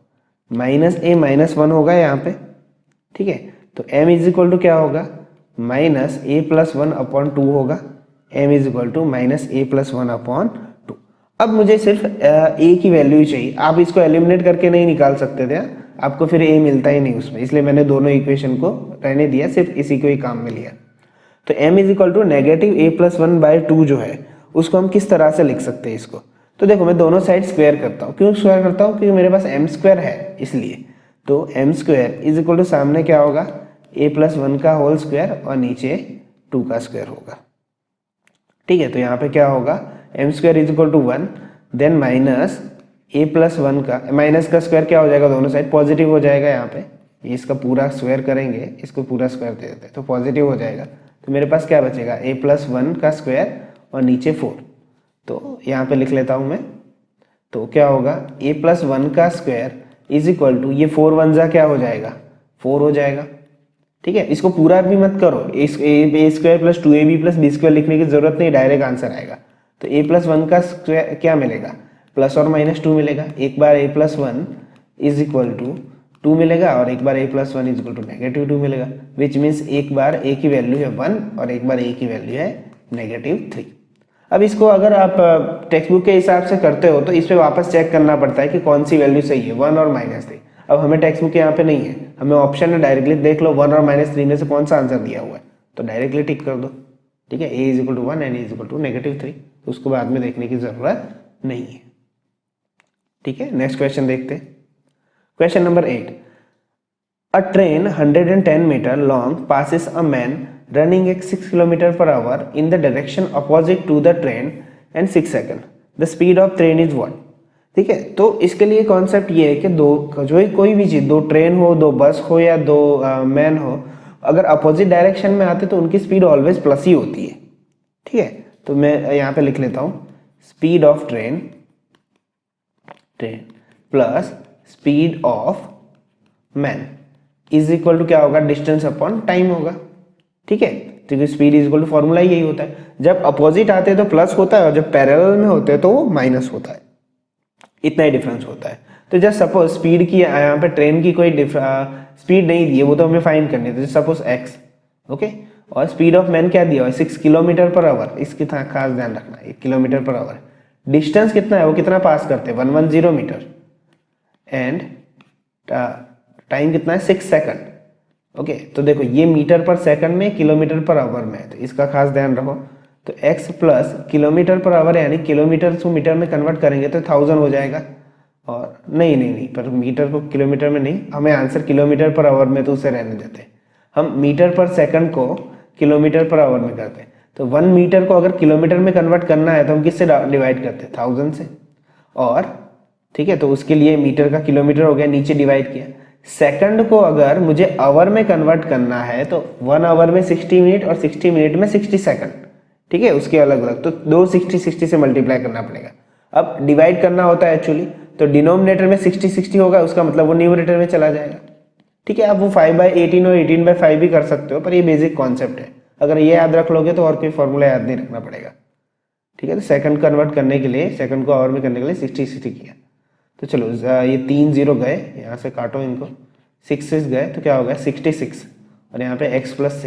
[SPEAKER 1] माइनस a माइनस 1 होगा यहाँ पे। ठीक है, तो m इज इक्वल टू क्या होगा, माइनस a प्लस 1 अपॉन 2 होगा, m is equal to minus a plus 1 upon 2। अब मुझे सिर्फ a की वैल्यू ही चाहिए, आप इसको एलिमिनेट करके नहीं निकाल सकते थे, आपको फिर a मिलता ही नहीं उसमें, इसलिए मैंने दोनों इक्वेशन को रहने दिया, सिर्फ इसी को ही काम में लिया। तो m is equal to negative a plus 1 by 2 जो है उसको हम किस तरह से लिख सकते हैं इसको। तो देखो मैं दोनों साइड स्क्वायर करता हूँ, क्यों स्क्वायर करता हूँ, क्योंकि मेरे पास m स्क्वायर है इसलिए। तो m square is equal to सामने क्या होगा, a प्लस 1 का होल स्क्वायर और नीचे 2 का स्क्वायर होगा। ठीक है, तो यहाँ पे क्या होगा, m square is equal to 1, then minus a plus 1 का, माइनस का स्क्वायर क्या हो जाएगा, दोनों साइड पॉजिटिव हो जाएगा। यहाँ पे इसका पूरा स्क्वायर करेंगे, इसको पूरा स्क्वायर दे देते हैं तो पॉजिटिव हो जाएगा। तो मेरे पास क्या बचेगा, a प्लस 1 का स्क्वायर और नीचे 4, तो यहाँ पे लिख लेता हूँ मैं। तो क्या होगा, a प्लस 1 का स्क्वायर इज इक्वल टू, ये 4 1 जा क्या हो जाएगा, 4 हो जाएगा। ठीक है, इसको पूरा भी मत करो, A square plus 2ab plus B square लिखने की जरूरत नहीं, डायरेक्ट आंसर आएगा। तो a प्लस 1 का स्क्वायर क्या मिलेगा, प्लस और माइनस 2 मिलेगा, एक बार a plus 1 is equal to 2 मिलेगा और एक बार a plus 1 is equal to negative 2 मिलेगा, विच मीन्स एक बार a की वैल्यू है 1 और एक बार a की वैल्यू है नेगेटिव 3। अब इसको अगर आप टेक्स्ट बुक के हिसाब से करते हो तो इस पे वापस चेक करना पड़ता है कि कौन सी वैल्यू सही है, 1 और माइनस 3। अब हमें टेक्स्ट बुक यहाँ पे नहीं है, हमें ऑप्शन है डायरेक्टली देख लो 1 और माइनस 3 में से कौन सा आंसर दिया हुआ है, तो डायरेक्टली टिक कर दो। ठीक है, a is equal to 1 and a is equal to negative 3, तो उसको बाद में देखने की जरूरत नहीं है। ठीक है, नेक्स्ट क्वेश्चन देखते हैं। Question number 8, a train 110 metre long passes a man running at 6 km per hour in the direction opposite to the train and 6 seconds. The speed of train is what? ठीक है, तो इसके लिए concept ये है कि दो, जो कोई भी चीज़, दो ट्रेन हो, दो बस हो या दो मैन हो, अगर अपोजिट डायरेक्शन में आते तो उनकी स्पीड ऑलवेज प्लस ही होती है। ठीक है, तो मैं यहाँ पे लिख लेता हूँ speed of train plus speed of man is equal to क्या होगा, डिस्टेंस अपॉन टाइम होगा। ठीक है, क्योंकि speed is equal to formula यही होता है, जब अपोजिट आते हैं तो प्लस होता है और जब पैरेलल में होते हैं तो वो माइनस होता है, इतना ही डिफरेंस होता है। तो जब सपोज स्पीड की यहाँ पे ट्रेन की कोई स्पीड नहीं दी है, वो तो हमें फाइंड करनी है, तो सपोज x, ओके, और स्पीड ऑफ मैन क्या दिया हुआ है 6 किलोमीटर पर आवर, इसकी खास ध्यान रखना, 1 किलोमीटर पर आवर। डिस्टेंस कितना है, वो कितना पास करते हैं 110 मीटर, एंड टाइम कितना है 6 सेकंड। ओके, तो देखो ये मीटर पर सेकंड में, किलोमीटर पर आवर में है, तो इसका खास ध्यान रखो। तो x plus kilometre per hour यानी किलोमीटर को मीटर में कन्वर्ट करेंगे तो 1000 हो जाएगा, और नहीं पर मीटर को किलोमीटर में नहीं, हमें आंसर किलोमीटर पर आवर में, तो उसे रहने देते हैं। हम मीटर पर सेकंड को किलोमीटर पर आवर में करते हैं, तो 1 मीटर को अगर किलोमीटर में कन्वर्ट करना है तो हम किससे डिवाइड करते हैं, 1000 से। और ठीक है, तो उसके लिए मीटर का किलोमीटर हो गया, नीचे डिवाइड किया। सेकंड को अगर मुझे आवर में कन्वर्ट करना है तो 1 आवर में 60 मिनट और 60 मिनट में 60 सेकंड। ठीक है, उसके अलग अलग, तो दो 60 से मल्टीप्लाई करना पड़ेगा। अब डिवाइड करना होता है एक्चुअली, तो डिनोमिनेटर में 60 होगा, उसका मतलब वो न्यूमरेटर में चला जाएगा। ठीक है, आप वो 5/18 और 18/5 भी कर सकते हो, पर ये बेसिक कॉन्सेप्ट है, अगर ये याद रख लोगे तो और कोई फॉर्मूला याद नहीं रखना पड़ेगा। ठीक है, तो सेकंड कन्वर्ट करने के लिए, सेकंड को आवर में करने के लिए 60 किया। तो चलो ये 3 0 गए, यहाँ से काटो इनको, 6 6 गए, तो क्या हो गया 66, और यहाँ पे x प्लस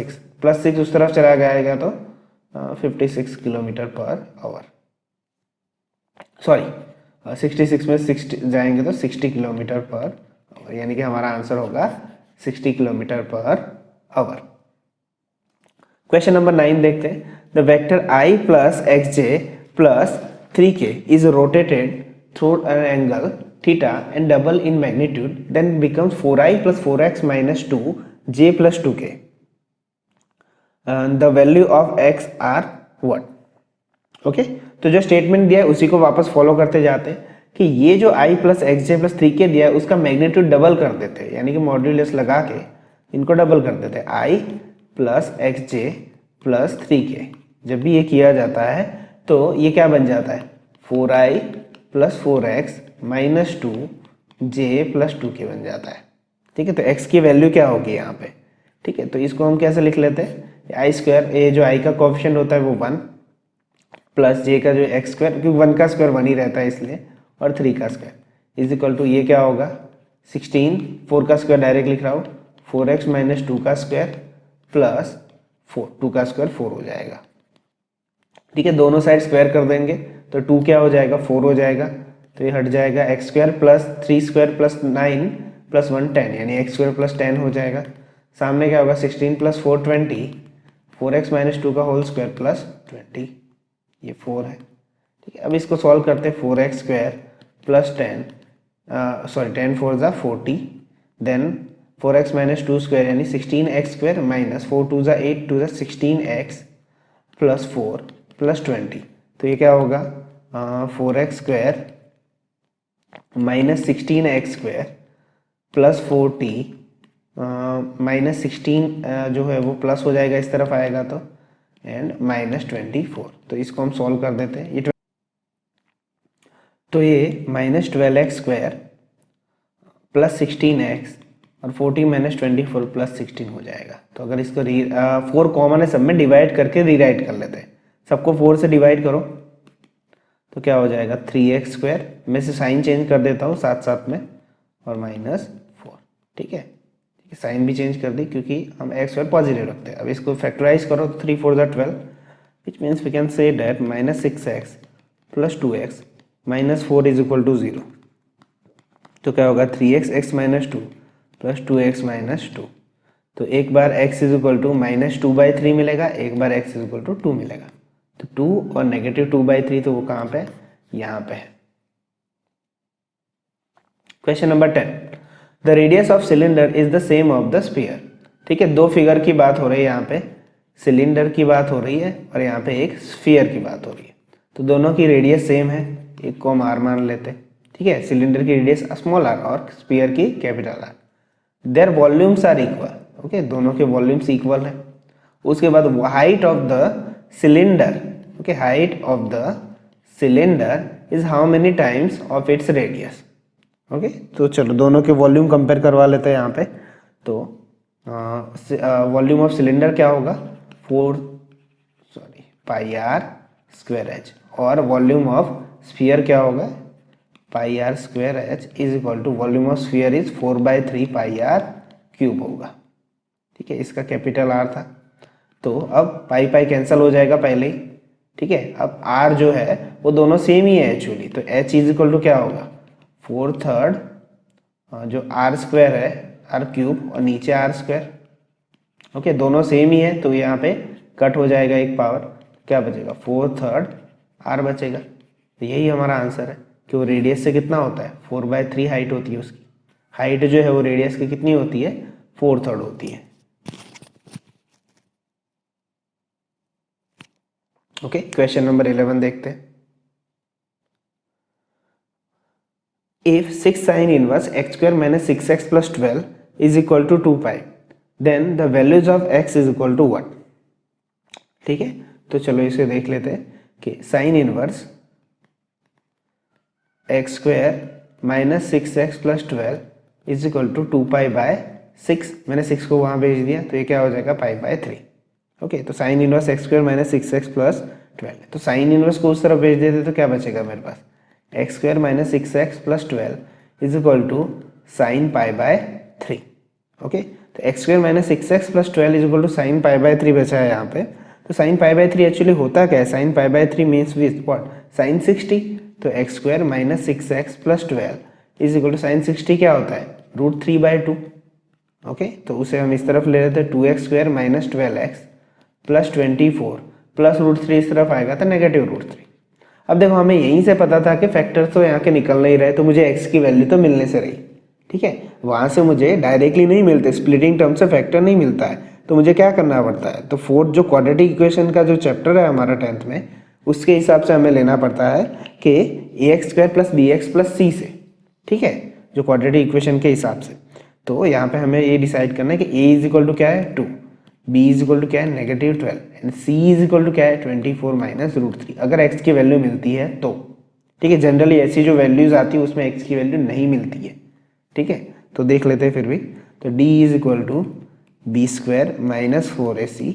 [SPEAKER 1] 6 उस तरफ चला जाएगा तो 56 किलोमीटर पर आवर, सॉरी 66 में 60 जाएंगे तो 60 किलोमीटर पर आवर, यानी कि हमारा आंसर होगा 60 kilometre per hour. Question number 9 देखते हैं। The vector I plus x J plus 3k is rotated through an angle theta and double in magnitude, then becomes 4i plus 4x minus 2j plus 2k. The value of x are what? Okay तो जो statement दिया है उसी को वापस follow करते जाते हैं कि ये जो i plus x J plus 3k दिया है उसका मैग्नीट्यूड डबल कर देते हैं, यानी कि मॉड्यूलस लगा के इनको डबल कर देते हैं। i plus x J plus 3k जब भी ये किया जाता है तो ये क्या बन जाता है 4i plus 4x minus 2j plus 2k बन जाता है। ठीक है, तो x की वैल्यू क्या होगी यहाँ पे। ठीक है, तो इसको हम कैसे लिख लेते हैं, आई स्क्वायर, ये जो i का कोएफिशिएंट होता है वो 1 प्लस j का जो x स्क्वायर, क्योंकि 1 का स्क्वायर 1 ही रहता है इसलिए, और 3 का स्क्वायर इज इक्वल टू ये क्या होगा 16, 4 का स्क्वायर डायरेक्ट लिख रहा हूँ 4x माइनस 2 का स्क्वायर प्लस 4, 2 का स्क्वायर 4 हो जाएगा। ठीक है, दोनों साइड स्क्वायर कर देंगे तो 2 क्या हो जाएगा 4 हो जाएगा, तो ये हट जाएगा x square plus 3 square plus 9 plus 1 10, यानी एक्स स्क्वायर प्लस 10 हो जाएगा। सामने क्या होगा 16 प्लस 4 20, 4x माइनस 2 का होल स्क्वायर प्लस 20, ये 4 है। ठीक है, अब इसको सॉल्व करते हैं 4x स्क्वायर प्लस 10 4 ज़ा 40, देन 4x माइनस 2 स्क्वायर यानी 16x स्क्वायर माइनस 4 2 ज़ा 8 2 ज़ा 16x प्लस 4 प्लस 20, तो ये क्या होगा 4x square minus 16x square plus 40 minus 16 जो है वो प्लस हो जाएगा इस तरफ आएगा तो, एंड माइनस 24। तो इसको हम सॉल्व कर देते हैं, तो ये minus 12x square plus 16x और 40 माइनस 24 प्लस 16 हो जाएगा। तो अगर इसको 4 कॉमन है सब में, डिवाइड करके रीराइट कर लेते हैं, सबको 4 से डिवाइड करो तो क्या हो जाएगा 3x स्क्वायर, मैं से साइन चेंज कर देता हूँ साथ साथ में, और माइनस 4। ठीक है, साइन भी चेंज कर दी क्योंकि हम x स्क्वायर पॉजिटिव रखते हैं। अब इसको फैक्टराइज करो तो 3 4 ज़ा 12, which means we can say that minus 6x plus 2x minus 4 is equal to 0। तो क्या होगा 3x x minus 2 plus 2x minus 2, तो एक बार x is equal to minus 2/3 मिलेगा, एक बार x इज इक्वल टू 2 मिलेगा। तो 2 और नेगेटिव 2/3 तो वो कहाँ पे है, यहाँ पे है। Question number 10, the radius of cylinder is the same of the sphere. ठीक है, दो फिगर की बात हो रही है, यहाँ पे सिलेंडर की बात हो रही है और यहाँ पे एक स्फीयर की बात हो रही है। तो दोनों की रेडियस सेम है, एक को हम r मान लेते हैं। ठीक है, सिलेंडर की रेडियस स्मॉल r और स्फीयर की capital R। Their volumes are equal. Okay, दोनों के वॉल्यूम्स इक्वल है। उसके बाद height of the cylinder, okay, height of the cylinder is how many times of its radius. Okay, तो चलो दोनों के वॉल्यूम कंपेयर करवा लेते हैं यहाँ पे। तो वॉल्यूम ऑफ सिलेंडर क्या होगा पाई आर स्क्वायर एच, और वॉल्यूम ऑफ स्फीयर क्या होगा pi R square H is equal to volume of sphere is 4/3 pi R cube होगा। ठीक है, इसका कैपिटल आर था, तो अब पाई पाई कैंसिल हो जाएगा पहले ही। ठीक है, अब आर जो है वो दोनों सेम ही है एक्चुअली, तो एच इज इक्वल टू क्या होगा 4/3 जो आर स्क्वायर है आर क्यूब और नीचे आर स्क्वायर। ओके, दोनों सेम ही है तो यहाँ पे कट हो जाएगा एक पावर, क्या बचेगा 4/3 आर बचेगा। तो यही हमारा आंसर है कि वो रेडियस से कितना होता है 4/3 हाइट होती है उसकी। हाइट जो है वो रेडियस की कितनी होती है 4/3 होती है। ओके, क्वेश्चन नंबर 11 देखते हैं। If 6 sin inverse x square minus 6x plus 12 is equal to 2 pi, then the values of x is equal to what? ठीक है, तो चलो इसे देख लेते हैं कि sine inverse x square minus 6x plus 12 is equal to 2 pi/6। मैंने 6 को वहाँ भेज दिया तो ये क्या हो जाएगा π/3। ओके, तो sign inverse x square minus 6x plus 12, तो साइन इनवर्स को उस तरफ भेज देते तो क्या बचेगा मेरे पास X square minus 6x plus 12 is equal to sine π/3। Okay, तो X square minus 6x plus 12 is equal to sine π/3 बचा है यहाँ पे। तो साइन π/3 एक्चुअली होता क्या है, sine π/3 means with what sine 60। तो X square minus 6x plus 12 is equal to sine 60 क्या होता है √3/2। ओके, तो उसे हम इस तरफ ले लेते हैं 2x square minus 12x plus 24 plus √3 इस तरफ आएगा तो नेगेटिव √3। अब देखो हमें यहीं से पता था कि फैक्टर्स तो यहाँ के निकल नहीं रहे, तो मुझे x की वैल्यू तो मिलने से रही, ठीक है। वहाँ से मुझे डायरेक्टली नहीं मिलते, स्प्लिटिंग टर्म से फैक्टर नहीं मिलता है, तो मुझे क्या करना पड़ता है, तो फोर्थ जो क्वाड्रेटिक इक्वेशन का जो चैप्टर है हमारा 10th में, उसके हिसाब से हमें लेना पड़ता है कि ax² + bx + c से, ठीक है, जो क्वाड्रेटिक इक्वेशन के हिसाब से। तो यहाँ पे हमें ये डिसाइड करना है कि a = क्या है 2, b = क्या है -12 एंड c = क्या है 24 - √3, अगर x की वैल्यू मिलती है तो, ठीक है। जनरली ऐसी जो वैल्यूज आती है उसमें x की वैल्यू नहीं मिलती है, ठीक है। तो देख लेते हैं फिर भी, तो d = b² - 4ac,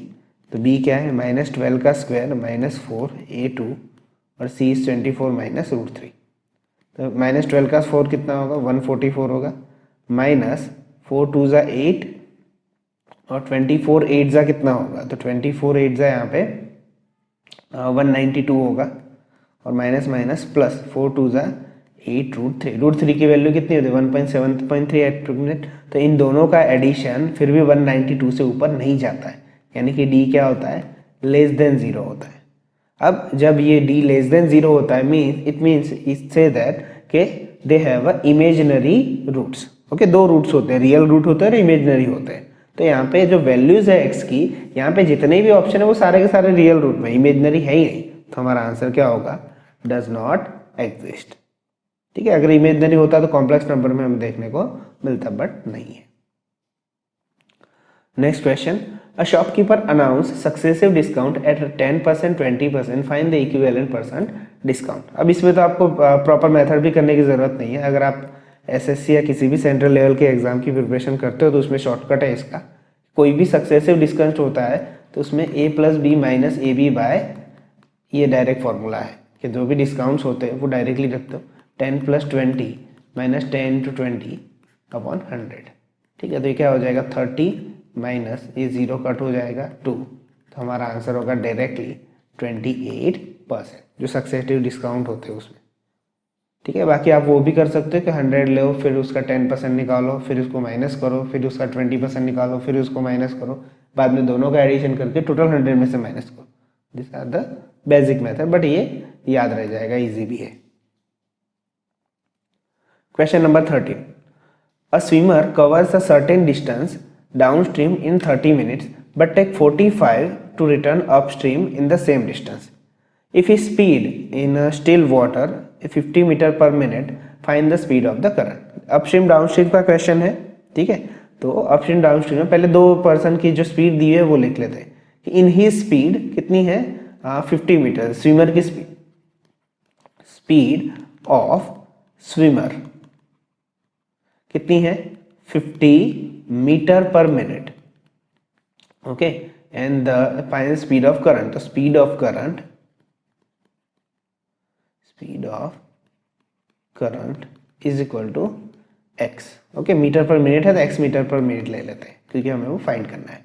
[SPEAKER 1] तो b क्या है -12 का स्क्वायर -4a2 और c 24 - √3, तो -12 का 4 कितना होगा 144 होगा, -4 2 = 8 और 24 8 ज़ा कितना होगा, तो 24 8 ज़ा यहाँ पे 192 होगा, और माइनस माइनस प्लस 4 2 ज़ा 8 √3 की वैल्यू कितनी होती है 1.738, तो इन दोनों का एडिशन फिर भी 192 से ऊपर नहीं जाता है, यानी कि d क्या होता है <0 होता है। अब जब ये d <0 होता है इट मीन्स से दैट के they have a imaginary roots, okay. दो रूट्स होते हैं, रियल रूट होते हैं और इमेजिनरी होते हैं। तो यहाँ पे जो वैल्यूज है x की, यहाँ पे जितने भी ऑप्शन है वो सारे के सारे रियल रूट में, इमेजिनरी है ही नहीं, तो हमारा आंसर क्या होगा डज नॉट एग्जिस्ट, ठीक है। अगर इमेजिनरी होता तो कॉम्प्लेक्स नंबर में हमें देखने को मिलता, बट नहीं है। Next question, a shopkeeper announce successive discount at 10%, 20%, find the equivalent percent discount. अब इसमें तो आपको प्रॉपर मेथड भी करने की ज़रूरत नहीं है, अगर आप एसएससी या किसी भी सेंट्रल लेवल के एग्जाम की प्रिपरेशन करते हो तो उसमें शॉर्टकट है इसका। कोई भी सक्सेसिव डिस्काउंट होता है तो उसमें a + b - ab बाय, ये डायरेक्ट फॉर्मूला है कि जो भी डिस्काउंट्स होते हैं वो डायरेक्टली रखते हो 10 + 20 - 10 × 20 / 100, ठीक है। तो ये क्या हो जाएगा 30 माइनस ये 0 कट हो जाएगा 2, तो हमारा आंसर होगा डायरेक्टली 28%, जो सक्सेसिव डिस्काउंट होते हैं उसमें, ठीक है। बाकी आप वो भी कर सकते हो कि 100 लो, फिर उसका 10% निकालो, फिर उसको माइनस करो, फिर उसका 20% निकालो, फिर उसको माइनस करो, बाद में दोनों का एडिशन करके टोटल 100 में से माइनस करो। This are the basic method, but ये याद रह जाएगा, इजी भी है। Question number 13, a swimmer covers a certain distance downstream in 30 minutes but take 45 to return upstream in the same distance. If his speed in still water 50 meter per minute, find the speed of the current. Upstream downstream का question है, ठीक है। तो upstream downstream में पहले दो person की जो स्पीड दी है वो लिख लेते हैं कि इन ही स्पीड कितनी है 50 मीटर, स्विमर की स्पीड ऑफ स्विमर कितनी है 50 meter per minute, okay. And the final speed of current, तो speed of current is equal to x, okay. Meter per minute है तो x मीटर पर मिनट ले लेते हैं क्योंकि हमें वो फाइंड करना है।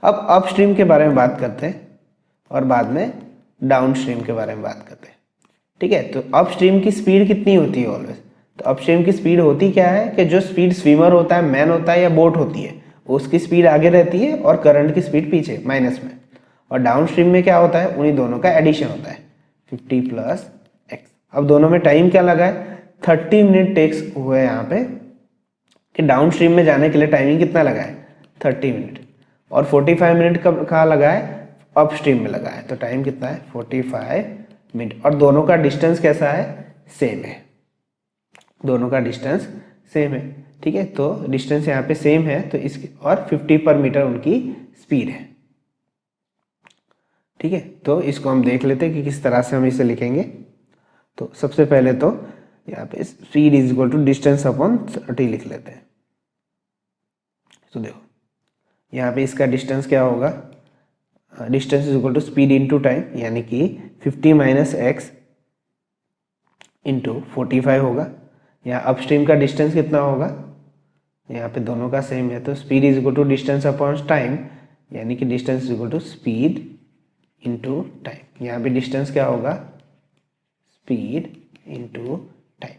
[SPEAKER 1] अब अपस्ट्रीम के बारे में बात करते हैं और बाद में डाउनस्ट्रीम के बारे में बात करते हैं, ठीक है। तो अपस्ट्रीम की स्पीड कितनी होती है ऑलवेज, तो अपस्ट्रीम की स्पीड होती क्या है कि जो स्पीड स्विमर होता है, मैन होता है या बोट होती है, उसकी स्पीड आगे रहती है और करंट की स्पीड पीछे माइनस में। और डाउनस्ट्रीम में क्या होता है, उन्हीं दोनों का एडिशन होता है 50 + x। अब दोनों में टाइम क्या लगा है 30 मिनट टेक्स हुए यहाँ पे कि डाउनस्ट्रीम में जाने के लिए टाइमिंग कितना लगा है 30 मिनट, और 45 मिनट कहाँ लगा है अपस्ट्रीम में लगा है, तो टाइम कितना है 45 मिनट। और दोनों का डिस्टेंस कैसा है सेम है, दोनों का डिस्टेंस सेम है, ठीक है। तो डिस्टेंस यहाँ पे सेम है, तो इसकी और 50 पर मीटर उनकी स्पीड है, ठीक है। तो इसको हम देख लेते हैं कि किस तरह से हम इसे लिखेंगे। तो सबसे पहले तो यहाँ पे speed is equal to distance upon 30 लिख लेते हैं। तो देखो यहाँ पे इसका डिस्टेंस क्या होगा, distance is equal to speed into time, यानी कि 50 - x इंटू 45 होगा। यहाँ अपस्ट्रीम का डिस्टेंस कितना होगा, यहाँ पे दोनों का सेम है, तो speed is equal to distance upon time, यानी कि distance is equal to speed into time. यहाँ पे डिस्टेंस क्या होगा स्पीड इंटू टाइम,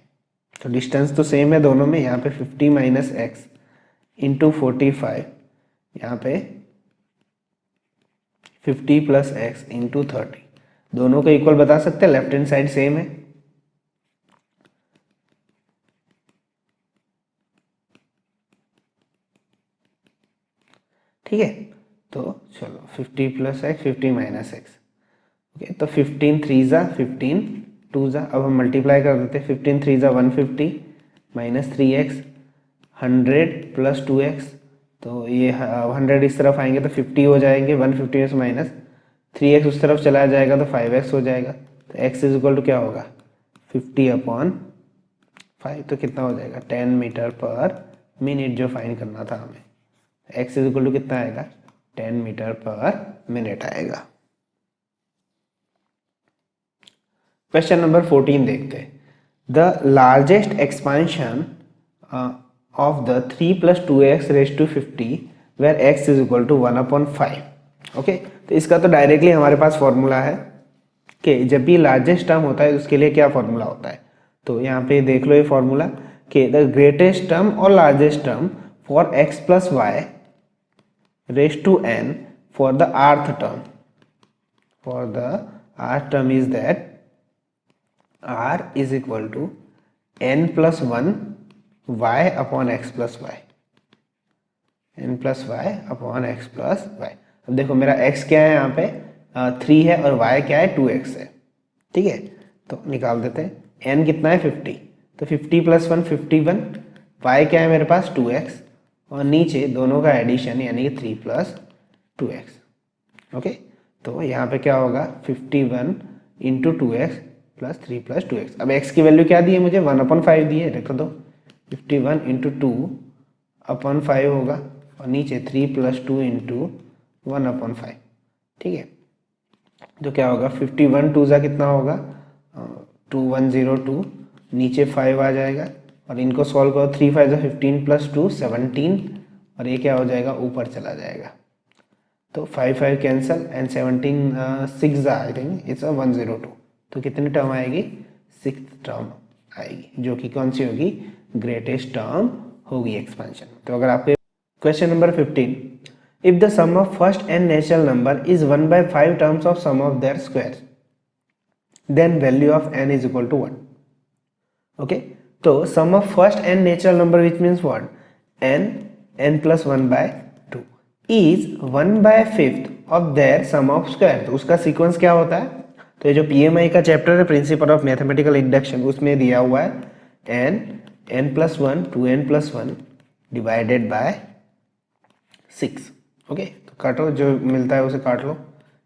[SPEAKER 1] तो डिस्टेंस तो सेम है दोनों में। यहाँ पे 50 - x इंटू 45, यहाँ पे 50 प्लस एक्स इंटू 30, दोनों को इक्वल बता सकते हैं, लेफ्ट हैंड साइड सेम है। ठीक है, तो चलो 50 plus x 50 minus x, okay, तो 15 3 ज़ा 15 2 ज़ा, अब हम मल्टीप्लाई कर देते हैं, 15 3 ज़ा 150 माइनस 3x 100 प्लस 2x, तो ये 100 इस तरफ आएंगे तो 50 हो जाएंगे, 150 में से माइनस 3x उस तरफ चला जाएगा तो 5x हो जाएगा, तो x इज इक्वल टू क्या होगा 50/5, तो कितना हो जाएगा 10 मीटर पर मिनट जो फाइंड करना था हमें, x इज इक्वल टू कितना आएगा 10 मीटर पर मिनट आएगा। क्वेश्चन नंबर 14 देखते हैं, the largest expansion of the 3 plus 2x raise to 50 where x is equal to 1/5, okay, तो इसका तो डायरेक्टली हमारे पास फॉर्मूला है कि जब भी लार्जेस्ट टर्म होता है उसके लिए क्या फॉर्मूला होता है, तो यहाँ पे देख लो ये फॉर्मूला कि द ग्रेटेस्ट टर्म और largest term for x plus y raise to n for the rth term, for the rth term is that r is equal to n plus 1 y upon x plus y, n plus y upon x plus y। अब देखो मेरा x क्या है यहाँ पे 3 है और y क्या है 2x है, ठीक है, तो निकाल देते हैं, n कितना है 50, तो 50 प्लस 1 51, y क्या है मेरे पास 2x और नीचे दोनों का एडिशन यानी कि 3 प्लस 2x, ओके, तो यहाँ पे क्या होगा 51 into 2x plus 3 plus 2x, अब x की वैल्यू क्या दी है मुझे 1/5 दी है, देखो तो 51 इंटू 2/5 होगा और नीचे 3 प्लस 2 इंटू 1/5, ठीक है, तो क्या होगा 51 2 ज़ा कितना होगा 2102, नीचे 5 आ जाएगा और इनको सॉल्व करो, 3 5 ज़ा 15 प्लस 2 17 और ये क्या हो जाएगा ऊपर चला जाएगा, तो 5 5 कैंसिल एंड 17 6 ज़ा आई थिंक इट्स 102, तो कितनी टर्म आएगी 6th टर्म आएगी जो कि कौन सी होगी ग्रेटेस्ट टर्म होगी एक्सपेंशन। तो अगर आपके question number 15, if the sum of first n natural number is 1/5 terms of sum of their square then value of n is equal to 1, okay, तो sum of first n natural number which means what n plus 1/2 is 1/5 of their sum of square, तो उसका sequence क्या होता है, तो ये जो PMI का चैप्टर है प्रिंसिपल ऑफ मैथमेटिकल इंडक्शन उसमें दिया हुआ है n plus 1 2n plus 1 divided by 6, okay, तो काटो जो मिलता है उसे काट लो,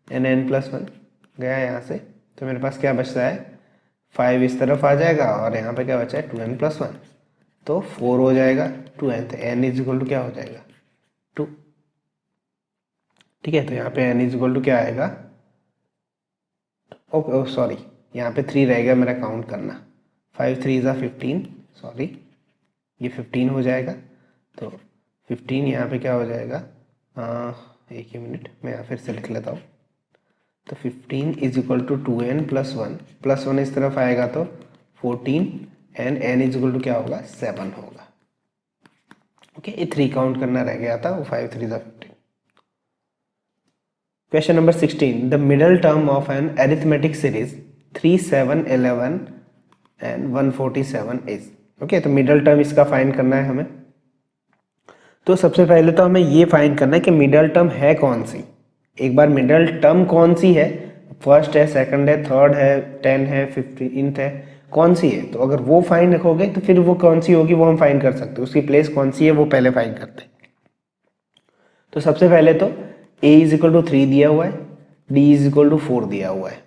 [SPEAKER 1] n प्लस 1 गया यहाँ से, तो मेरे पास क्या बचता है 5 इस तरफ आ जाएगा और यहाँ पे क्या बचा है 2n प्लस 1, तो 4 हो जाएगा 2n, तो n इज इक्वल टू क्या हो जाएगा 2, ठीक है, तो यहाँ पे n इज इक्वल टू क्या आएगा, ओके सॉरी यहाँ पे 3 रह गया मेरा काउंट करना, 5 3 ज़ा 15, सॉरी ये 15 हो जाएगा, तो 15 यहाँ पे क्या हो जाएगा, एक ही मिनट मैं यहाँ फिर से लिख लेता हूँ, तो 15 is equal to 2n plus 1 इस तरफ आएगा तो 14 and n is equal to क्या होगा 7 होगा, ओके, ये 3 काउंट करना रह गया था, वो 5 3 ज़ा 15। Question number 16. The middle term of an arithmetic series 3 7 11 and 147 is, okay, तो मिडल टर्म इसका फाइंड करना है हमें, तो सबसे पहले तो हमें ये फाइंड करना है कि मिडल टर्म है कौन सी, एक बार मिडल टर्म कौन सी है, फर्स्ट है सेकंड है थर्ड है 10 है 15th है, कौन सी है, तो अगर वो फाइंड रखोगे तो फिर वो कौन सी होगी वो हम फाइंड कर सकते हैं, उसकी प्लेस कौन सी है वो पहले फाइंड करते हैं। तो सबसे पहले तो a इज इक्वल टू 3 दिया हुआ है, d इज इक्वल टू 4 दिया हुआ है,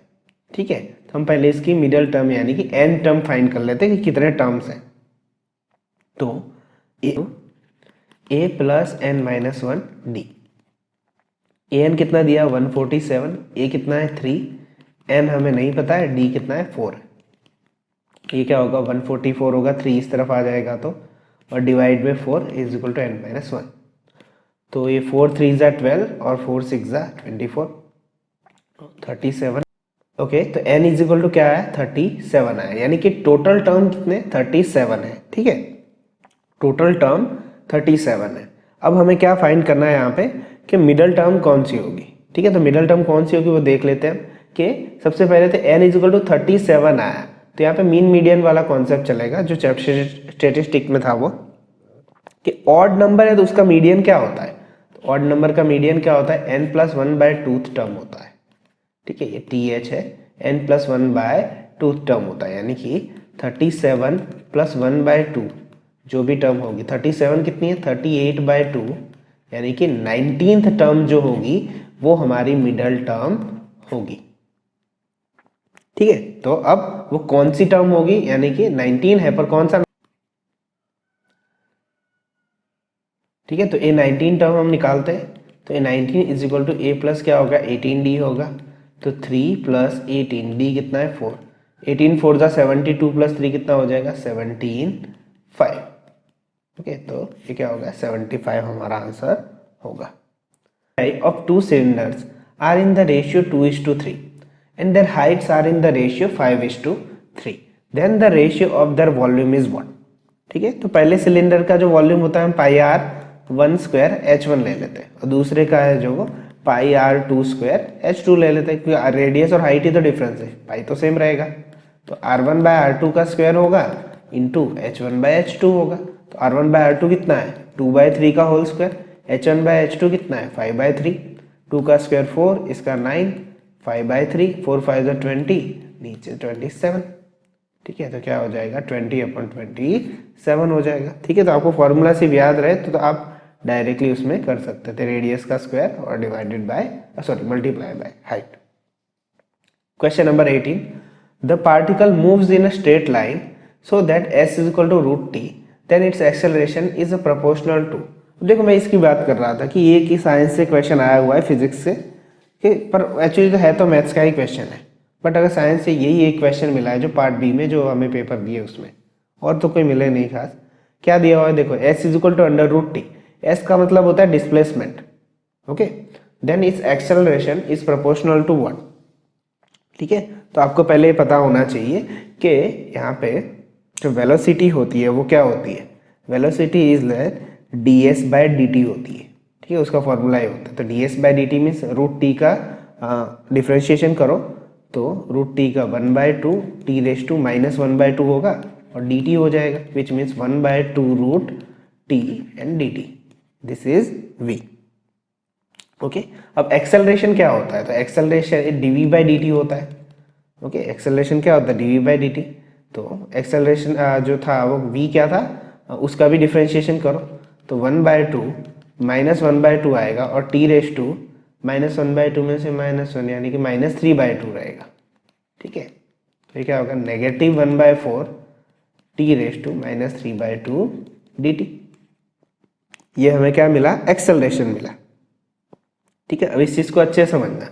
[SPEAKER 1] ठीक है, तो हम पहले इसकी मिडल टर्म यानी कि n टर्म फाइंड कर लेते हैं कि कितने टर्म्स हैं, तो a plus n minus 1 d, an कितना दिया 147, a कितना है 3, n हमें नहीं पता है, d कितना है 4, ये क्या होगा 144 होगा, 3 इस तरफ आ जाएगा तो और divide by 4 is equal to n minus 1, तो ये 4 3 ज़ा 12 और 4 6 ज़ा 24 37, ओके, तो n इज इक्वल टू क्या है 37 है, यानी कि टोटल टर्म कितने 37 है, ठीक है, टोटल टर्म 37 है। अब हमें क्या फाइंड करना है यहाँ पे कि मिडल टर्म कौन सी होगी, ठीक है, तो मिडल टर्म कौन सी होगी वो देख लेते हैं कि सबसे पहले तो n इजिकल टू 37 आया, तो यहाँ पे मीन मीडियन वाला कॉन्सेप्ट चलेगा जो चैप्टर स्टेटिस्टिक में था वो, कि ऑड नंबर है तो उसका मीडियन क्या होता है, तो ऑड नंबर का मीडियन क्या होता है, n+1/2 टर्म होता है। ठीक है, ये TH है, n+1/2 टर्म होता है, यानी कि 37 + 1/2 जो भी टर्म होगी, 37 कितनी है, 38/2, यानी कि 19th टर्म जो होगी वो हमारी मिडल टर्म होगी। ठीक है, तो अब वो कौन सी टर्म होगी, यानी कि 19 है पर कौन सा, ठीक है, तो ये 19 टर्म हम निकालते हैं, तो ये 19 इजिकल टू a प्लस क्या होगा, 18d होगा, तो 3 + 18, d कितना है 4, 18 4 जा 72 + 3 कितना हो जाएगा 17 5। ओके, तो ये क्या होगा 75 हमारा आंसर होगा। Of two cylinders are in the ratio 2:3 and their heights are in the ratio 5:3, then the ratio of their volume is what। ठीक है, तो पहले सिलेंडर का जो वॉल्यूम होता है हम πr1² h1 ले लेते हैं, और दूसरे का है जो वो πr2² h2 ले लेते हैं, क्योंकि रेडियस और हाइट ही तो डिफरेंस है, पाई तो सेम रहेगा, तो r1/r2 का स्क्वायर होगा इंटू h1/h2 होगा, तो r1/r2 कितना है 2/3 का होल स्क्वायर, h1/h2 कितना है 5/3, 2 का स्क्वायर 4, इसका 9, 5/3, 4 5 20, नीचे 27। ठीक है, तो क्या हो जाएगा 20/27 हो जाएगा। ठीक है, तो आपको फॉर्मूला सिर्फ याद रहे तो आप डायरेक्टली उसमें कर सकते थे, रेडियस का स्क्वायर और divided by multiply by height. Question number 18, the particle moves in a straight line so that s equal to √t, then its acceleration is proportional to. देखो मैं इसकी बात कर रहा था कि ये कि साइंस से क्वेश्चन आया हुआ है, फिजिक्स से, कि पर एक्चुअली तो है तो मैथ्स का ही क्वेश्चन है, बट अगर साइंस से यही एक क्वेश्चन मिला है जो पार्ट बी में जो हमें पेपर दिए उसमें, और तो कोई मिले नहीं खास। क्या दिया हुआ है देखो, s equal to √t, s का मतलब होता है displacement, okay, then its acceleration is proportional to what. ठीक है, तो आपको पहले ये पता होना चाहिए कि यहाँ पे जो वेलोसिटी होती है वो क्या होती है, वेलोसिटी इज ds/dt होती है। ठीक है, उसका फॉर्मूला ये होता है, तो ds/dt मीन्स √t का डिफ्रेंशिएशन करो तो √t का 1/2 t⁻⁻1/2 होगा और dt हो जाएगा, which means 1/2 √t and dt, this is v। Okay, अब एक्सेलरेशन क्या होता है, तो एक्सेलरेशन dv/dt होता है। ओके, एक्सेलरेशन क्या होता है dv/dt, तो एक्सेलरेशन जो था वो v क्या था, उसका भी डिफ्रेंशिएशन करो तो 1/2 -1/2 आएगा और t⁻⁻1/2 में से -1 यानी कि -3/2 रहेगा। ठीक है, तो ये क्या होगा -1/4 t⁻⁻3/2 dt। ये हमें क्या मिला, एक्सेलरेशन मिला। ठीक है, अब इस चीज़ को अच्छे से समझना